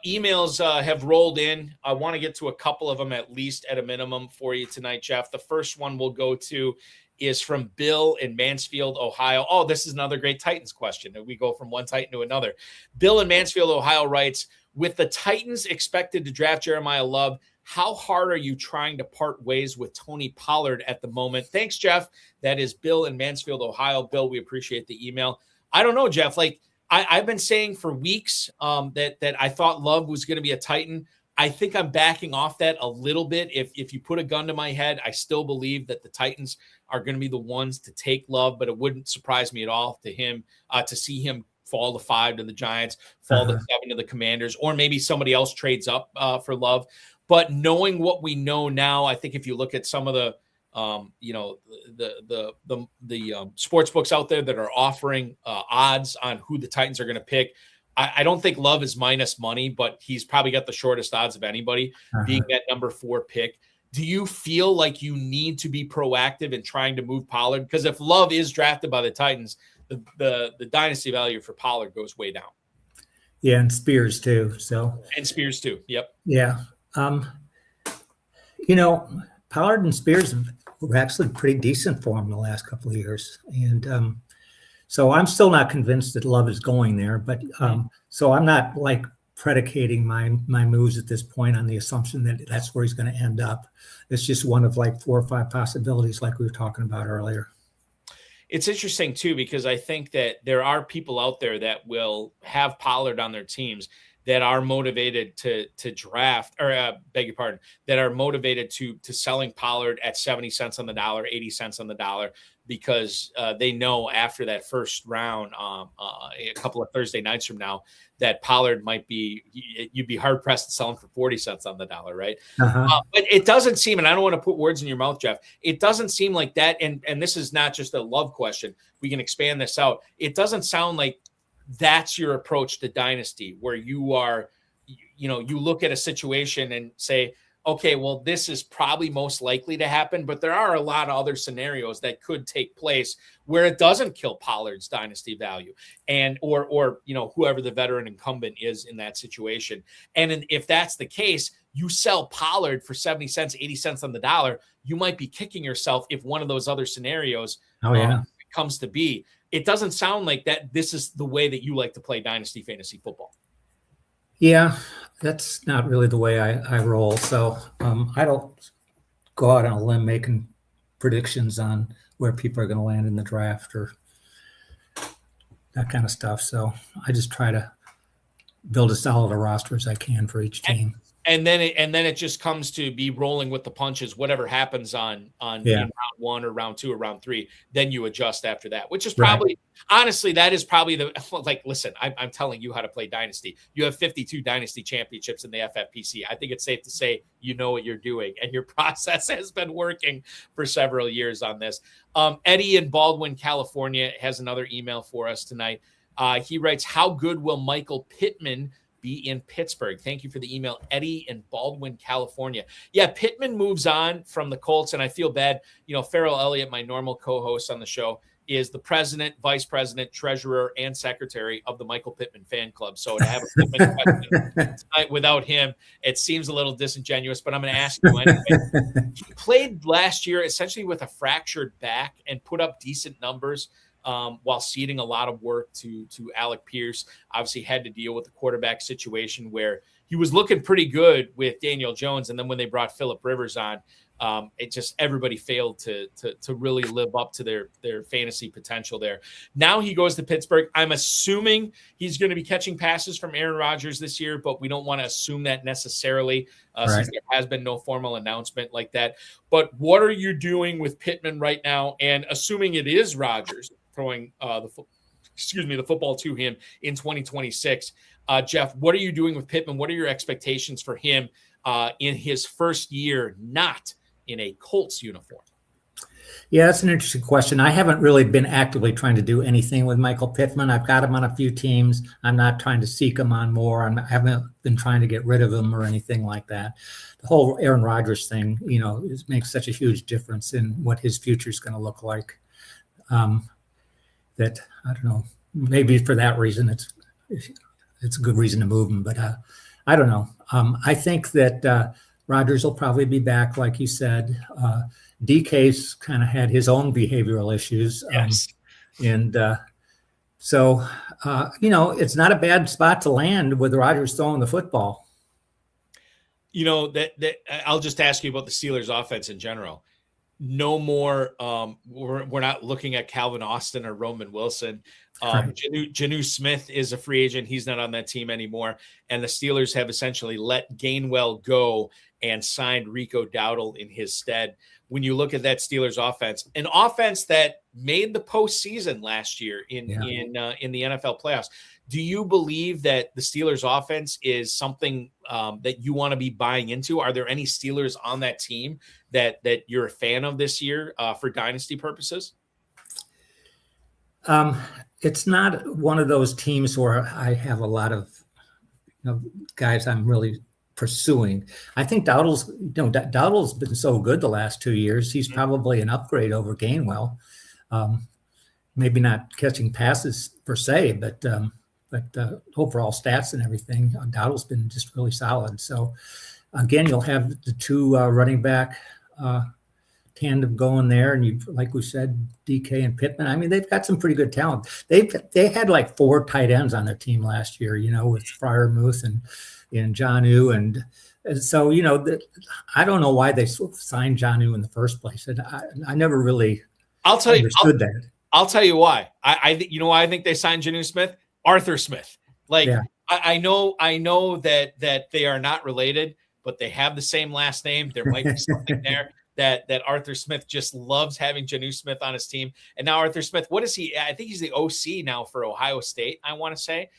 emails have rolled in. I want to get to a couple of them at least at a minimum for you tonight, Jeff. The first one we'll go to is from Bill in Mansfield, Ohio. Oh, this is another great Titans question. We go from one Titan to another. Bill in Mansfield, Ohio writes, with the Titans expected to draft Jeremiah Love, how hard are you trying to part ways with Tony Pollard at the moment? Thanks, Jeff. That is Bill in Mansfield, Ohio. Bill, we appreciate the email. I don't know, Jeff. I've been saying for weeks that I thought Love was going to be a Titan. I think I'm backing off that a little bit. If you put a gun to my head, I still believe that the Titans are going to be the ones to take Love, but it wouldn't surprise me at all to see him fall to 5 to the Giants, fall to 7 to the Commanders, or maybe somebody else trades up for Love. But knowing what we know now, I think if you look at some of the sports books out there that are offering odds on who the Titans are going to pick, I don't think Love is minus money, but he's probably got the shortest odds of anybody being that number 4 pick. Do you feel like you need to be proactive in trying to move Pollard? Because if Love is drafted by the Titans, the dynasty value for Pollard goes way down. Yeah, and Spears too. And Spears too. Yep. Yeah. Pollard and Spears were actually pretty decent for him the last couple of years. And so I'm still not convinced that Love is going there, but so I'm not predicating my moves at this point on the assumption that that's where he's going to end up. It's just one of 4 or 5 possibilities like we were talking about earlier. It's interesting too, because I think that there are people out there that will have Pollard on their teams that are motivated to draft, or beg your pardon, that are motivated to selling Pollard at 70 cents on the dollar, 80 cents on the dollar, because they know after that first round, a couple of Thursday nights from now, that Pollard you'd be hard pressed to sell him for 40 cents on the dollar, right? But it doesn't seem, and I don't want to put words in your mouth, Jeff, it doesn't seem like that. And this is not just a Love question. We can expand this out. It doesn't sound like that's your approach to dynasty, where you are, you look at a situation and say, okay, well, this is probably most likely to happen, but there are a lot of other scenarios that could take place where it doesn't kill Pollard's dynasty value, and or whoever the veteran incumbent is in that situation. And if that's the case, you sell Pollard for 70 cents, 80 cents on the dollar, you might be kicking yourself if one of those other scenarios comes to be. It doesn't sound like that this is the way that you like to play dynasty fantasy football. Yeah, that's not really the way I roll. So I don't go out on a limb making predictions on where people are going to land in the draft or that kind of stuff. So I just try to build as solid a roster as I can for each team. And then it just comes to be rolling with the punches. Whatever happens on in round 1 or round 2 or round 3, then you adjust after that. Which is probably honestly, that is probably listen. I'm telling you how to play Dynasty. You have 52 Dynasty championships in the FFPC. I think it's safe to say you know what you're doing, and your process has been working for several years on this. Eddie in Baldwin, California, has another email for us tonight. He writes, "How good will Michael Pittman be in Pittsburgh?" Thank you for the email, Eddie in Baldwin, California. Yeah, Pittman moves on from the Colts, and I feel bad. Farrell Elliott, my normal co-host on the show, is the president, vice president, treasurer, and secretary of the Michael Pittman fan club. So to have a Pittman tonight without him, it seems a little disingenuous, but I'm going to ask you anyway. He played last year essentially with a fractured back and put up decent numbers while ceding a lot of work to Alec Pierce. Obviously had to deal with the quarterback situation where he was looking pretty good with Daniel Jones. And then when they brought Phillip Rivers on, it just everybody failed to really live up to their fantasy potential there. Now he goes to Pittsburgh. I'm assuming he's going to be catching passes from Aaron Rodgers this year, but we don't want to assume that necessarily since there has been no formal announcement like that. But what are you doing with Pittman right now? And assuming it is Rodgers throwing the football to him in 2026, Jeff, what are you doing with Pittman? What are your expectations for him in his first year, not in a Colts uniform? Yeah, that's an interesting question. I haven't really been actively trying to do anything with Michael Pittman. I've got him on a few teams. I'm not trying to seek him on more. I haven't been trying to get rid of him or anything like that. The whole Aaron Rodgers thing, makes such a huge difference in what his future is going to look like. That I don't know. Maybe for that reason, it's a good reason to move him. But I don't know. I think that Rodgers will probably be back, like you said. DK's kind of had his own behavioral issues. Yes. So it's not a bad spot to land with Rodgers throwing the football. That I'll just ask you about the Steelers offense in general. No more. We're not looking at Calvin Austin or Roman Wilson. Janu Smith is a free agent. He's not on that team anymore. And the Steelers have essentially let Gainwell go and signed Rico Dowdle in his stead. When you look at that Steelers offense, an offense that made the postseason last year in the NFL playoffs, do you believe that the Steelers offense is something that you want to be buying into? Are there any Steelers on that team that you're a fan of this year for dynasty purposes? It's not one of those teams where I have a lot of guys I'm really pursuing. I think Dowdle's been so good the last 2 years. He's probably an upgrade over Gainwell. Maybe not catching passes per se, but overall stats and everything, Dowdle's been just really solid. So again, you'll have the two running back tandem going there, and like we said, DK and Pittman. I mean, they've got some pretty good talent. They had like 4 tight ends on their team last year, with Freiermuth and Jonnu, and so I don't know why they signed Jonnu in the first place. And I never really understood that. I'll tell you why. I think why I think they signed Jonnu Smith. Arthur Smith. I know that they are not related, but they have the same last name. There might be something there that Arthur Smith just loves having Jonnu Smith on his team. And now Arthur Smith, what is he? I think he's the OC now for Ohio State, I want to say.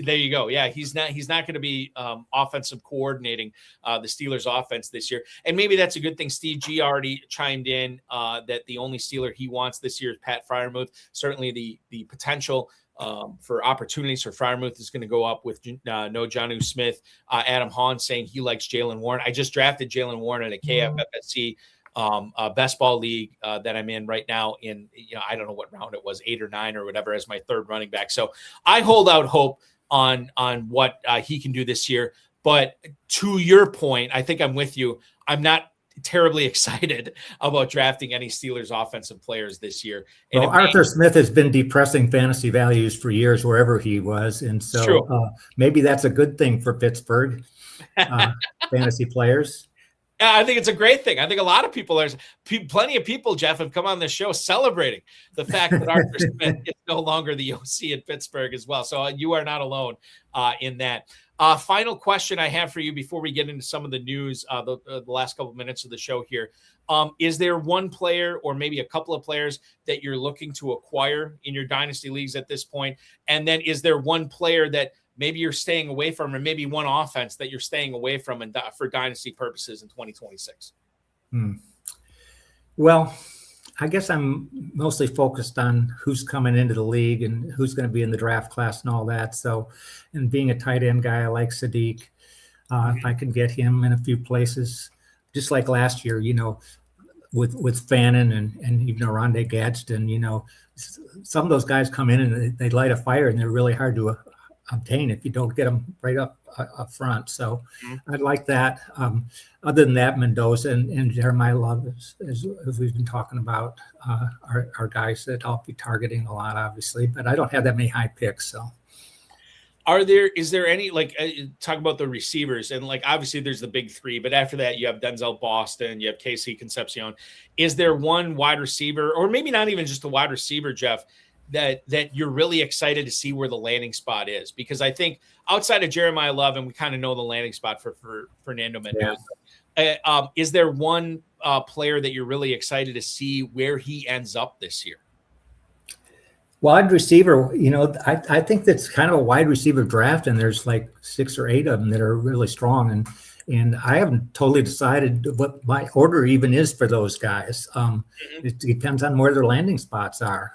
There you go. Yeah, he's not going to be offensive coordinating the Steelers offense this year. And maybe that's a good thing. Steve G already chimed in that the only Steeler he wants this year is Pat Freiermuth. Certainly the potential for opportunities for Freiermuth is going to go up with no Jonnu Smith. Adam Hahn saying he likes Jalen Warren. I just drafted Jalen Warren in a KFFSC best ball league that I'm in right now in, I don't know what round it was, 8 or 9 or whatever, as my third running back. So I hold out hope on what he can do this year. But to your point, I think I'm with you. I'm not terribly excited about drafting any Steelers offensive players this year. And Arthur Smith has been depressing fantasy values for years wherever he was. And so maybe that's a good thing for Pittsburgh fantasy players. I think it's a great thing. I think a lot of people, plenty of people, Jeff, have come on this show celebrating the fact that Arthur Smith is no longer the OC in Pittsburgh as well. So you are not alone in that. Final question I have for you before we get into some of the news, the last couple of minutes of the show here. Is there one player or maybe a couple of players that you're looking to acquire in your dynasty leagues at this point? And then is there one player that maybe you're staying away from, or maybe one offense that you're staying away from for dynasty purposes in 2026? Well, I guess I'm mostly focused on who's coming into the league and who's going to be in the draft class and all that. So, and being a tight end guy, I like Sadiq. If I can get him in a few places, just like last year, with Fannin and even Rondé Gadsden, some of those guys come in and they light a fire, and they're really hard to obtain if you don't get them right up front. So I like that. Other than that, Mendoza and Jeremiah Love, as we've been talking about, are guys that I'll be targeting a lot, obviously, but I don't have that many high picks. So is there any, talk about the receivers, and obviously there's the big three, but after that you have Denzel Boston, you have KC Concepcion. Is there one wide receiver, or maybe not even just a wide receiver, Jeff, that you're really excited to see where the landing spot is? Because I think outside of Jeremiah Love, and we kind of know the landing spot for Fernando Mendoza, is there one player that you're really excited to see where he ends up this year? Wide receiver, I think that's kind of a wide receiver draft, and there's like 6 or 8 of them that are really strong. And I haven't totally decided what my order even is for those guys. It depends on where their landing spots are.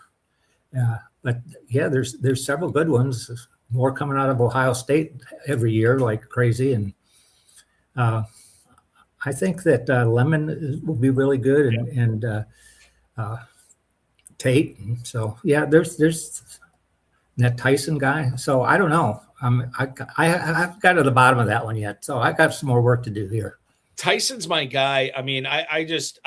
But yeah, there's several good ones. More coming out of Ohio State every year like crazy, and I think that Lemon will be really good, and Tate. So yeah, there's that Tyson guy. So I don't know. I haven't got to the bottom of that one yet. So I got some more work to do here. Tyson's my guy. I mean, I just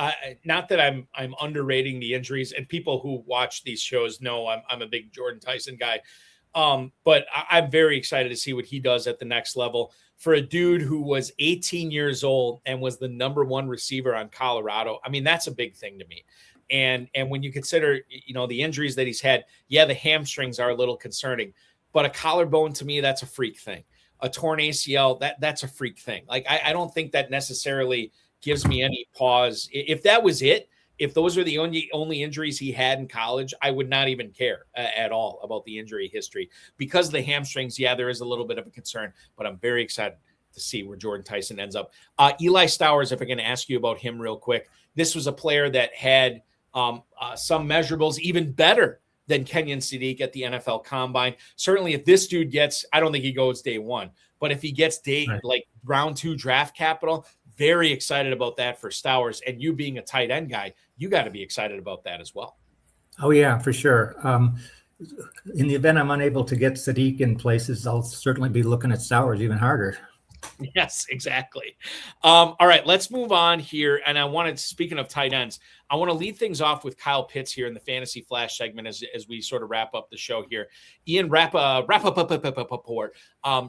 not that I'm underrating the injuries, and people who watch these shows know I'm a big Jordan Tyson guy. But I'm very excited to see what he does at the next level for a dude who was 18 years old and was the #1 receiver on Colorado. I mean, that's a big thing to me. And when you consider, the injuries that he's had, the hamstrings are a little concerning, but a collarbone, to me, that's a freak thing. A torn ACL, that's a freak thing. I don't think that necessarily gives me any pause. If that was it, if those were the only injuries he had in college, I would not even care at all about the injury history. Because of the hamstrings, there is a little bit of a concern, but I'm very excited to see where Jordan Tyson ends up. Eli Stowers, if I'm going to ask you about him real quick, this was a player that had some measurables even better than Kenyon Sadiq at the NFL Combine. Certainly, if this dude gets, I don't think he goes day 1, but if he gets round 2 draft capital, very excited about that for Stowers. And you being a tight end guy, you got to be excited about that as well. Oh yeah, for sure. In the event I'm unable to get Sadiq in places, I'll certainly be looking at Stowers even harder. Yes, exactly. All right, let's move on here. And speaking of tight ends, I want to lead things off with Kyle Pitts here in the Fantasy Flash segment as we sort of wrap up the show here. Ian Rappaport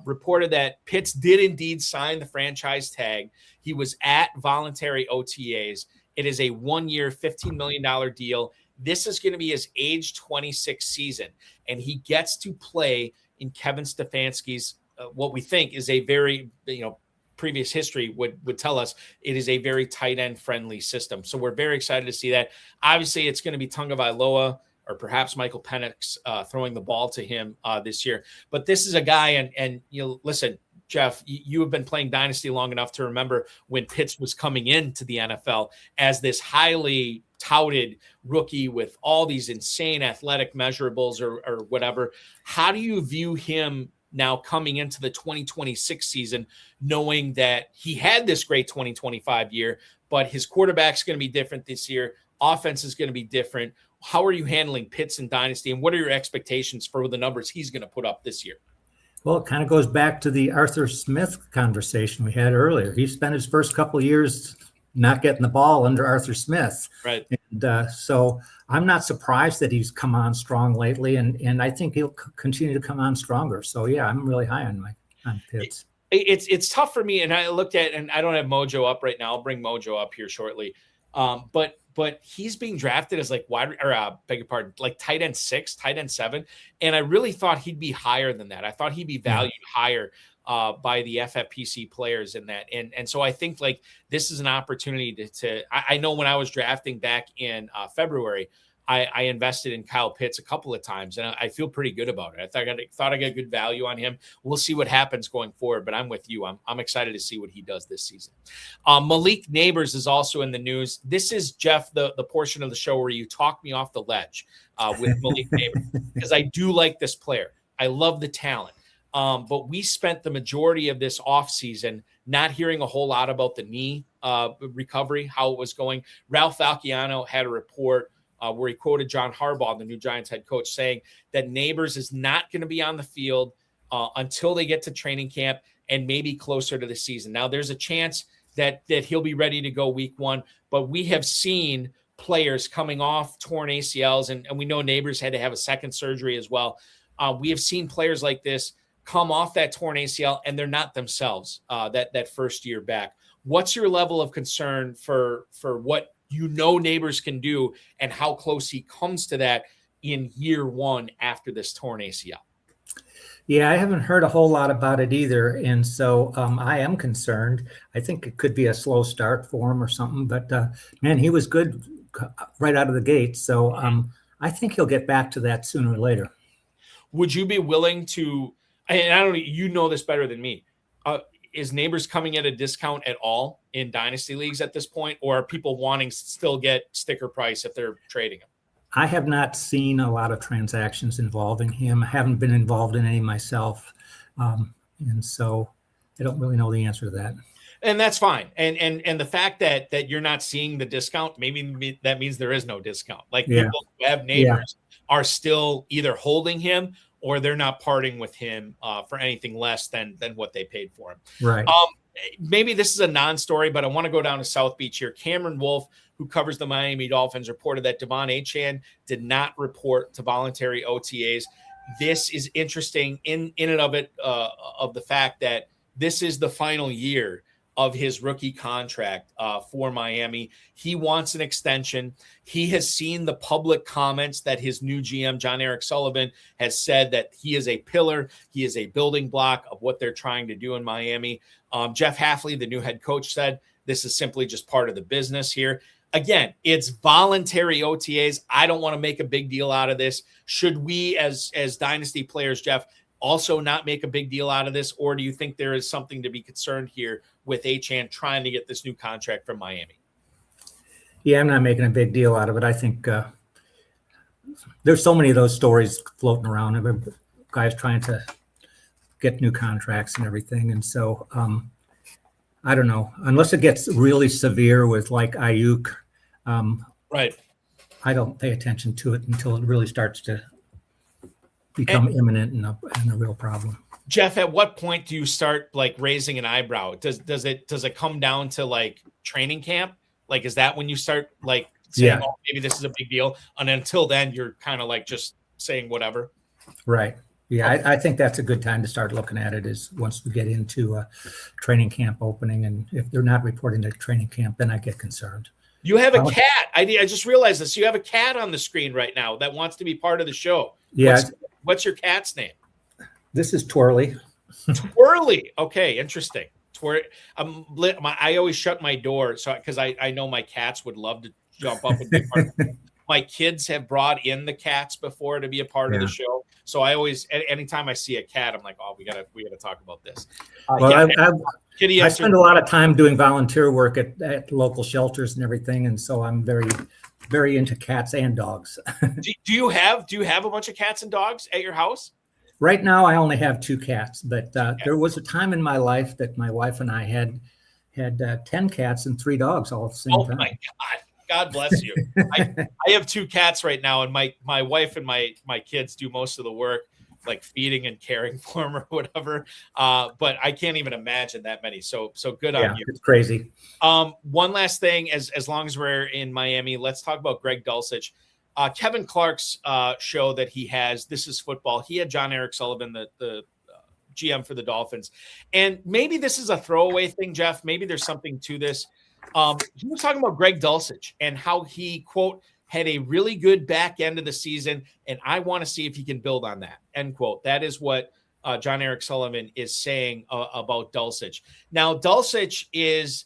reported that Pitts did indeed sign the franchise tag. He was at voluntary OTAs. It is a 1-year, $15 million deal. This is going to be his age 26 season, and he gets to play in Kevin Stefanski's what we think is a very, previous history would tell us it is a very tight end friendly system. So we're very excited to see that. Obviously, it's going to be Tunga Vailoa or perhaps Michael Penix throwing the ball to him this year. But this is a guy, and listen, Jeff, you have been playing Dynasty long enough to remember when Pitts was coming into the NFL as this highly touted rookie with all these insane athletic measurables or whatever. How do you view him now coming into the 2026 season, knowing that he had this great 2025 year, but his quarterback's going to be different this year. Offense is going to be different. How are you handling Pitts in Dynasty, and what are your expectations for the numbers he's going to put up this year? Well, it kind of goes back to the Arthur Smith conversation we had earlier. He spent his first couple of years not getting the ball under Arthur Smith. Right. And so I'm not surprised that he's come on strong lately, and I think he'll continue to come on stronger. So yeah, I'm really high on Pitts. It's tough for me, and I looked at, and I don't have Mojo up right now. I'll bring Mojo up here shortly. But he's being drafted as like tight end 6, tight end 7. And I really thought he'd be higher than that. I thought he'd be valued higher by the FFPC players in that. And so I think like this is an opportunity I know when I was drafting back in February, I invested in Kyle Pitts a couple of times, and I feel pretty good about it. I thought I got good value on him. We'll see what happens going forward, but I'm with you. I'm excited to see what he does this season. Malik Neighbors is also in the news. This is, Jeff, the portion of the show where you talk me off the ledge with Malik Neighbors, because I do like this player. I love the talent. But we spent the majority of this offseason not hearing a whole lot about the knee recovery, how it was going. Ralph Falciano had a report where he quoted John Harbaugh, the new Giants head coach, saying that Neighbors is not going to be on the field until they get to training camp and maybe closer to the season. Now, there's a chance that he'll be ready to go week 1, but we have seen players coming off torn ACLs, and we know Neighbors had to have a second surgery as well. We have seen players like this come off that torn ACL, and they're not themselves that first year back. What's your level of concern for what Neighbors can do and how close he comes to that in year 1 after this torn ACL? Yeah, I haven't heard a whole lot about it either. And so I am concerned. I think it could be a slow start for him or something, but man, he was good right out of the gate. So I think he'll get back to that sooner or later. Would you be willing to, and I don't know, you know this better than me, is Neighbors coming at a discount at all in dynasty leagues at this point, or are people wanting to still get sticker price if they're trading him? I have not seen a lot of transactions involving him. I haven't been involved in any myself. And so I don't really know the answer to that. And that's fine. And the fact that you're not seeing the discount, maybe that means there is no discount. Like people who have Neighbors are still either holding him or they're not parting with him for anything less than what they paid for him. Right. Maybe this is a non-story, but I want to go down to South Beach here. Cameron Wolf, who covers the Miami Dolphins, reported that Devon Achane did not report to voluntary OTAs. This is interesting in and of it, of the fact that this is the final year of his rookie contract for Miami. He wants an extension. He has seen the public comments that his new GM, John Eric Sullivan, has said that he is a pillar. He is a building block of what they're trying to do in Miami. Jeff Hafley, the new head coach, said this is simply just part of the business here. Again, it's voluntary OTAs. I don't want to make a big deal out of this. Should we, as dynasty players, Jeff, also not make a big deal out of this? Or do you think there is something to be concerned here with Achane trying to get this new contract from Miami? Yeah, I'm not making a big deal out of it. I think there's so many of those stories floating around of guys trying to get new contracts and everything. And so I don't know, unless it gets really severe with like Ayuk, right. I don't pay attention to it until it really starts to become imminent and a real problem. Jeff, at what point do you start like raising an eyebrow? Does it come down to like training camp? Like, is that when you start like saying, oh, maybe this is a big deal? And until then, you're kind of like just saying whatever. Right. Yeah, I think that's a good time to start looking at it, is once we get into training camp opening. And if they're not reporting to training camp, then I get concerned. You have a cat. I just realized this. You have a cat on the screen right now that wants to be part of the show. Yeah. What's your cat's name? This is Twirly. Twirly. Okay, interesting. I always shut my door because I know my cats would love to jump up and be part of it. My kids have brought in the cats before to be a part of the show. So I always, anytime I see a cat, I'm like, oh, we gotta talk about this. I spend a lot of time doing volunteer work at local shelters and everything, and so I'm very, very into cats and dogs. do you have a bunch of cats and dogs at your house? Right now, I only have 2 cats, but there was a time in my life that my wife and I had 10 cats and 3 dogs all at the same time. Oh my God. God bless you. I have 2 cats right now, and my wife and my kids do most of the work, like feeding and caring for them or whatever. But I can't even imagine that many. So good on you. It's crazy. One last thing, as long as we're in Miami, let's talk about Greg Dulcich. Kevin Clark's show that he has, This Is Football. He had John Eric Sullivan, the GM for the Dolphins. And maybe this is a throwaway thing, Jeff. Maybe there's something to this. He was talking about Greg Dulcich and how he, quote, had a really good back end of the season, and I want to see if he can build on that, end quote. That is what John Eric Sullivan is saying about Dulcich. Now, Dulcich is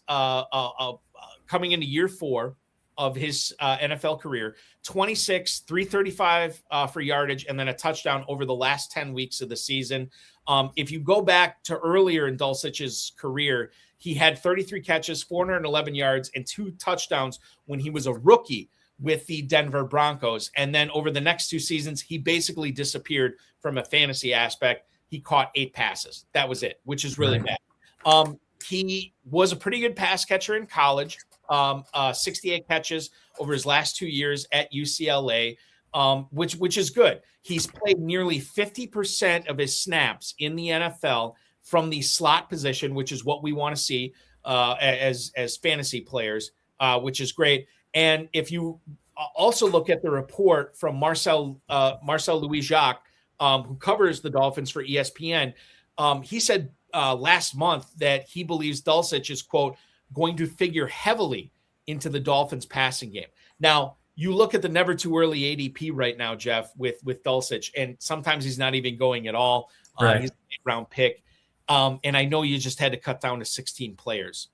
coming into year 4 of his NFL career, 26, 335 for yardage, and then a touchdown over the last 10 weeks of the season. If you go back to earlier in Dulcich's career, he had 33 catches, 411 yards, and 2 touchdowns when he was a rookie with the Denver Broncos. And then over the next 2 seasons, he basically disappeared from a fantasy aspect. He caught 8 passes. That was it, which is really bad. He was a pretty good pass catcher in college, 68 catches over his last 2 years at UCLA, which is good. He's played nearly 50% of his snaps in the NFL from the slot position, which is what we want to see as fantasy players, which is great. And if you also look at the report from Marcel Louis-Jacques, who covers the Dolphins for ESPN, he said last month that he believes Dulcich is, quote, going to figure heavily into the Dolphins passing game. Now, you look at the never too early ADP right now, Jeff, with Dulcich, and sometimes he's not even going at all. Right. He's an 8th-round pick. And I know you just had to cut down to 16 players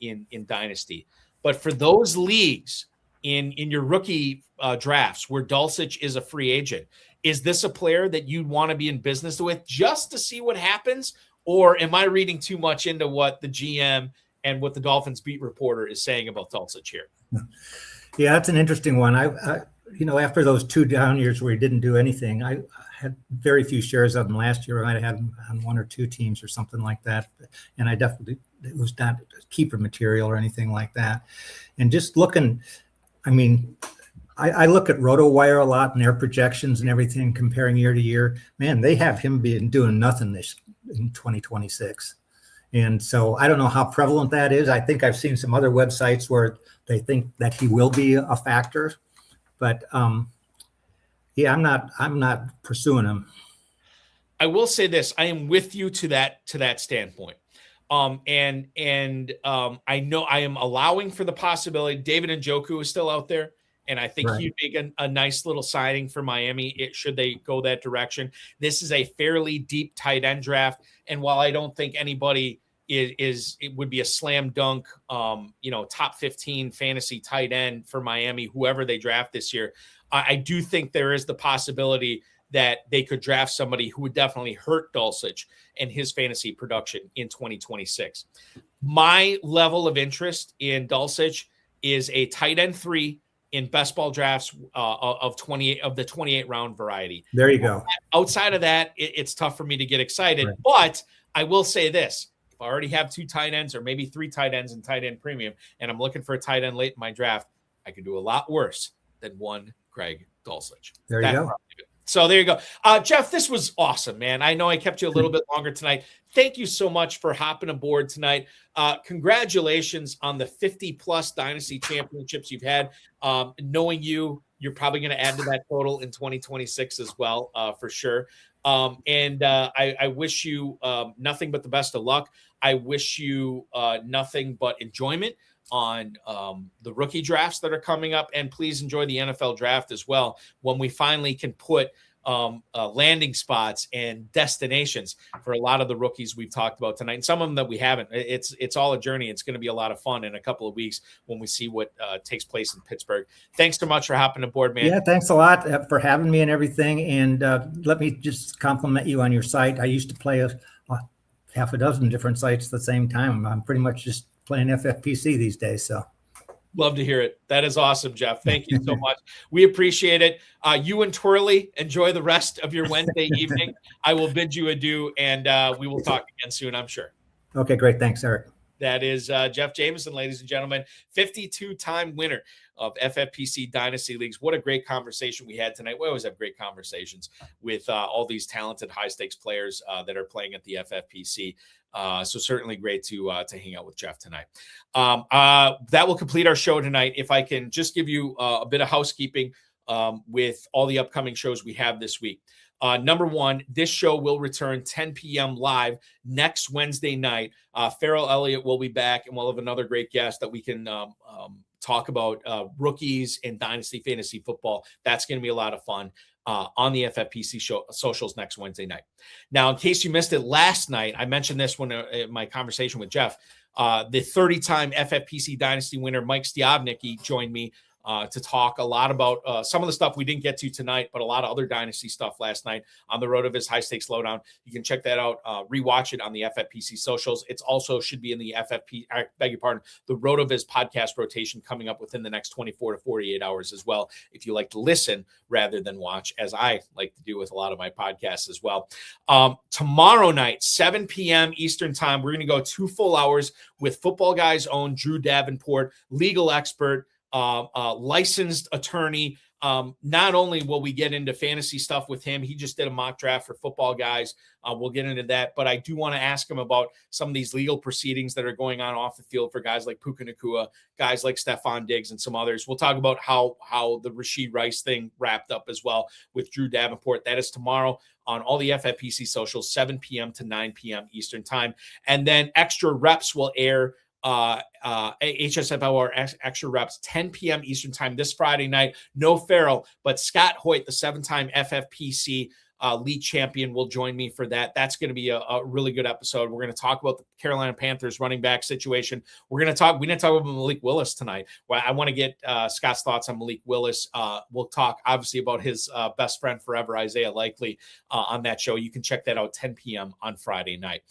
in Dynasty. But for those leagues in your rookie drafts where Dulcich is a free agent, is this a player that you'd want to be in business with just to see what happens? Or am I reading too much into what the GM and what the Dolphins beat reporter is saying about Dulcich here? Yeah, that's an interesting one. I after those 2 down years where he didn't do anything, I had very few shares of him last year. I might have had him on 1 or 2 teams or something like that. And it was not keeper material or anything like that. And just looking, I look at RotoWire a lot and their projections and everything, comparing year to year. Man, they have him doing nothing in 2026. And so I don't know how prevalent that is. I think I've seen some other websites where they think that he will be a factor, but yeah, I'm not pursuing him. I will say this: I am with you to that standpoint. I know I am allowing for the possibility. David Njoku is still out there, and I think he'd make a nice little signing for Miami should they go that direction. This is a fairly deep tight end draft, and while I don't think anybody it would be a slam dunk, top 15 fantasy tight end for Miami, whoever they draft this year, I do think there is the possibility that they could draft somebody who would definitely hurt Dulcich and his fantasy production in 2026. My level of interest in Dulcich is a tight end 3 in best ball drafts of the 28 round variety. There you go. Outside of that, it's tough for me to get excited, but I will say this. If I already have 2 tight ends or maybe 3 tight ends in tight end premium, and I'm looking for a tight end late in my draft, I could do a lot worse than one Greg Dulcich. There you go. So there you go. Jeff, this was awesome, man. I know I kept you a little bit longer tonight. Thank you so much for hopping aboard tonight. Congratulations on the 50-plus Dynasty championships you've had. Knowing you're probably going to add to that total in 2026 as well, for sure. I wish you nothing but the best of luck. I wish you nothing but enjoyment on the rookie drafts that are coming up, and please enjoy the NFL draft as well when we finally can put landing spots and destinations for a lot of the rookies we've talked about tonight, and some of them that we haven't. It's all a journey. It's going to be a lot of fun in a couple of weeks when we see what takes place in Pittsburgh. Thanks so much for hopping aboard, man. Yeah, thanks a lot for having me and everything. And let me just compliment you on your site. I used to play half a dozen different sites at the same time. I'm pretty much just playing FFPC these days. So love to hear it. That is awesome, Jeff. Thank you so much. We appreciate it. You and Twirly, enjoy the rest of your Wednesday evening. I will bid you adieu, and we will talk again soon, I'm sure. Okay, great. Thanks, Eric. That is Jeff Jamieson, ladies and gentlemen, 52-time winner of FFPC Dynasty Leagues. What a great conversation we had tonight. We always have great conversations with all these talented high-stakes players that are playing at the FFPC. So certainly great to hang out with Jeff tonight. That will complete our show tonight. If I can just give you a bit of housekeeping with all the upcoming shows we have this week. Number 1, this show will return 10 p.m. live next Wednesday night. Farrell Elliott will be back, and we'll have another great guest that we can talk about rookies and Dynasty Fantasy Football. That's going to be a lot of fun. on the FFPC socials next Wednesday night. Now, in case you missed it last night, I mentioned this when in my conversation with Jeff. The 30-time FFPC Dynasty winner, Mike Stiavnicki, joined me to talk a lot about some of the stuff we didn't get to tonight, but a lot of other Dynasty stuff last night on the road of his High Stakes Lowdown. You can check that out, rewatch it on the FFPC socials. It's also should be in the the road of his podcast rotation coming up within the next 24 to 48 hours as well, if you like to listen rather than watch, as I like to do with a lot of my podcasts as well. Tomorrow night, 7 p.m. Eastern time, we're going to go 2 full hours with Football Guy's own Drew Davenport, legal expert, licensed attorney. Not only will we get into fantasy stuff with him, he just did a mock draft for Football Guys. We'll get into that, but I do want to ask him about some of these legal proceedings that are going on off the field for guys like Puka Nacua, guys like Stephon Diggs, and some others. We'll talk about how the Rashid Rice thing wrapped up as well with Drew Davenport. That is tomorrow on all the FFPC socials, 7 p.m. to 9 p.m. Eastern time. And then Extra Reps will air HSFL or Extra Reps 10 p.m. Eastern time this Friday night. No Farrell, but Scott Hoyt, the 7-time FFPC league champion, will join me for that. That's going to be a really good episode. We're going to talk about the Carolina Panthers running back situation. We didn't talk about Malik Willis tonight. Well, I want to get Scott's thoughts on Malik Willis. We'll talk obviously about his best friend forever, Isaiah Likely, on that show. You can check that out 10 p.m. on Friday night.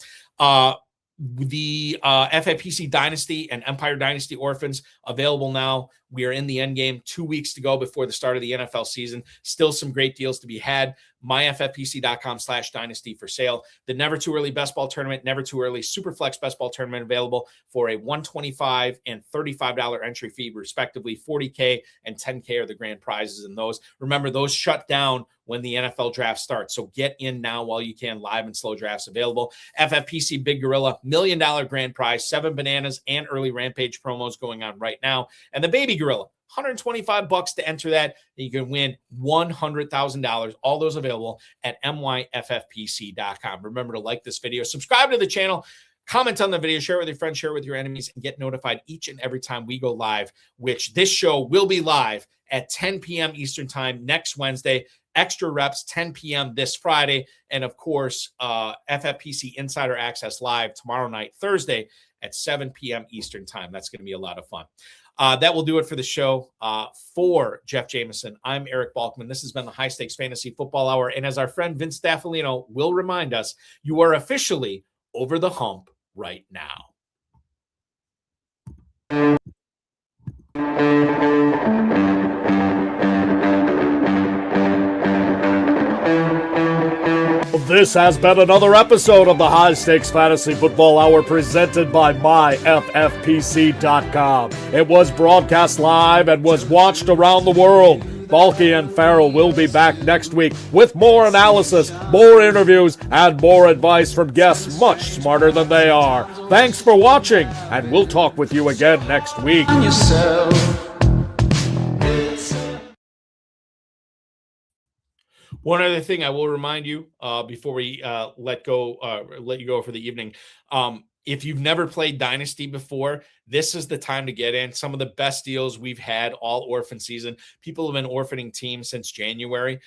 The FFPC Dynasty and Empire Dynasty Orphans available now. We are in the end game, 2 weeks to go before the start of the NFL season. Still some great deals to be had. myffpc.com/dynasty for sale. The Never Too Early Best Ball Tournament, Never Too Early Superflex Best Ball Tournament available for a $125 and $35 entry fee, respectively. $40K and $10K are the grand prizes in those. Remember, those shut down when the NFL draft starts. So get in now while you can. Live and slow drafts available. FFPC Big Gorilla, $1 million grand prize, 7 bananas and early Rampage promos going on right now. And the Baby Gorilla, $125 to enter that. You can win $100,000. All those available at myffpc.com. Remember to like this video, subscribe to the channel, comment on the video, share it with your friends, share it with your enemies, and get notified each and every time we go live, which this show will be live at 10 p.m. Eastern time next Wednesday. Extra Reps 10 p.m. this Friday. And of course, FFPC Insider Access live tomorrow night, Thursday at 7 p.m. Eastern time. That's going to be a lot of fun. That will do it for the show. For Jeff Jamieson, I'm Eric Balkman. This has been the High Stakes Fantasy Football Hour. And as our friend Vince Staffolino will remind us, you are officially over the hump right now. This has been another episode of the High Stakes Fantasy Football Hour presented by myffpc.com. It was broadcast live and was watched around the world. Balky and Farrell will be back next week with more analysis, more interviews, and more advice from guests much smarter than they are. Thanks for watching, and we'll talk with you again next week. One other thing I will remind you before we let you go for the evening. If you've never played Dynasty before, this is the time to get in. Some of the best deals we've had all orphan season. People have been orphaning teams since January.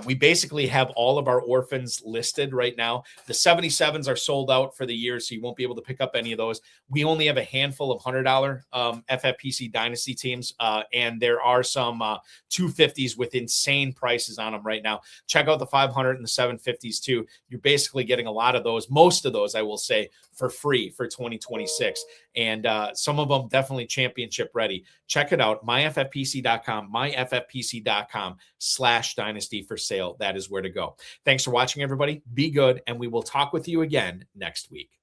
We basically have all of our orphans listed right now. The 77s are sold out for the year, so you won't be able to pick up any of those. We only have a handful of $100 FFPC Dynasty teams, and there are some 250s with insane prices on them right now. Check out the 500 and the 750s too. You're basically getting a lot of those, most of those, I will say, for free for 2026. And some of them definitely championship ready. Check it out. myffpc.com, myffpc.com/dynasty for sale. That is where to go. Thanks for watching, everybody. Be good, and we will talk with you again next week.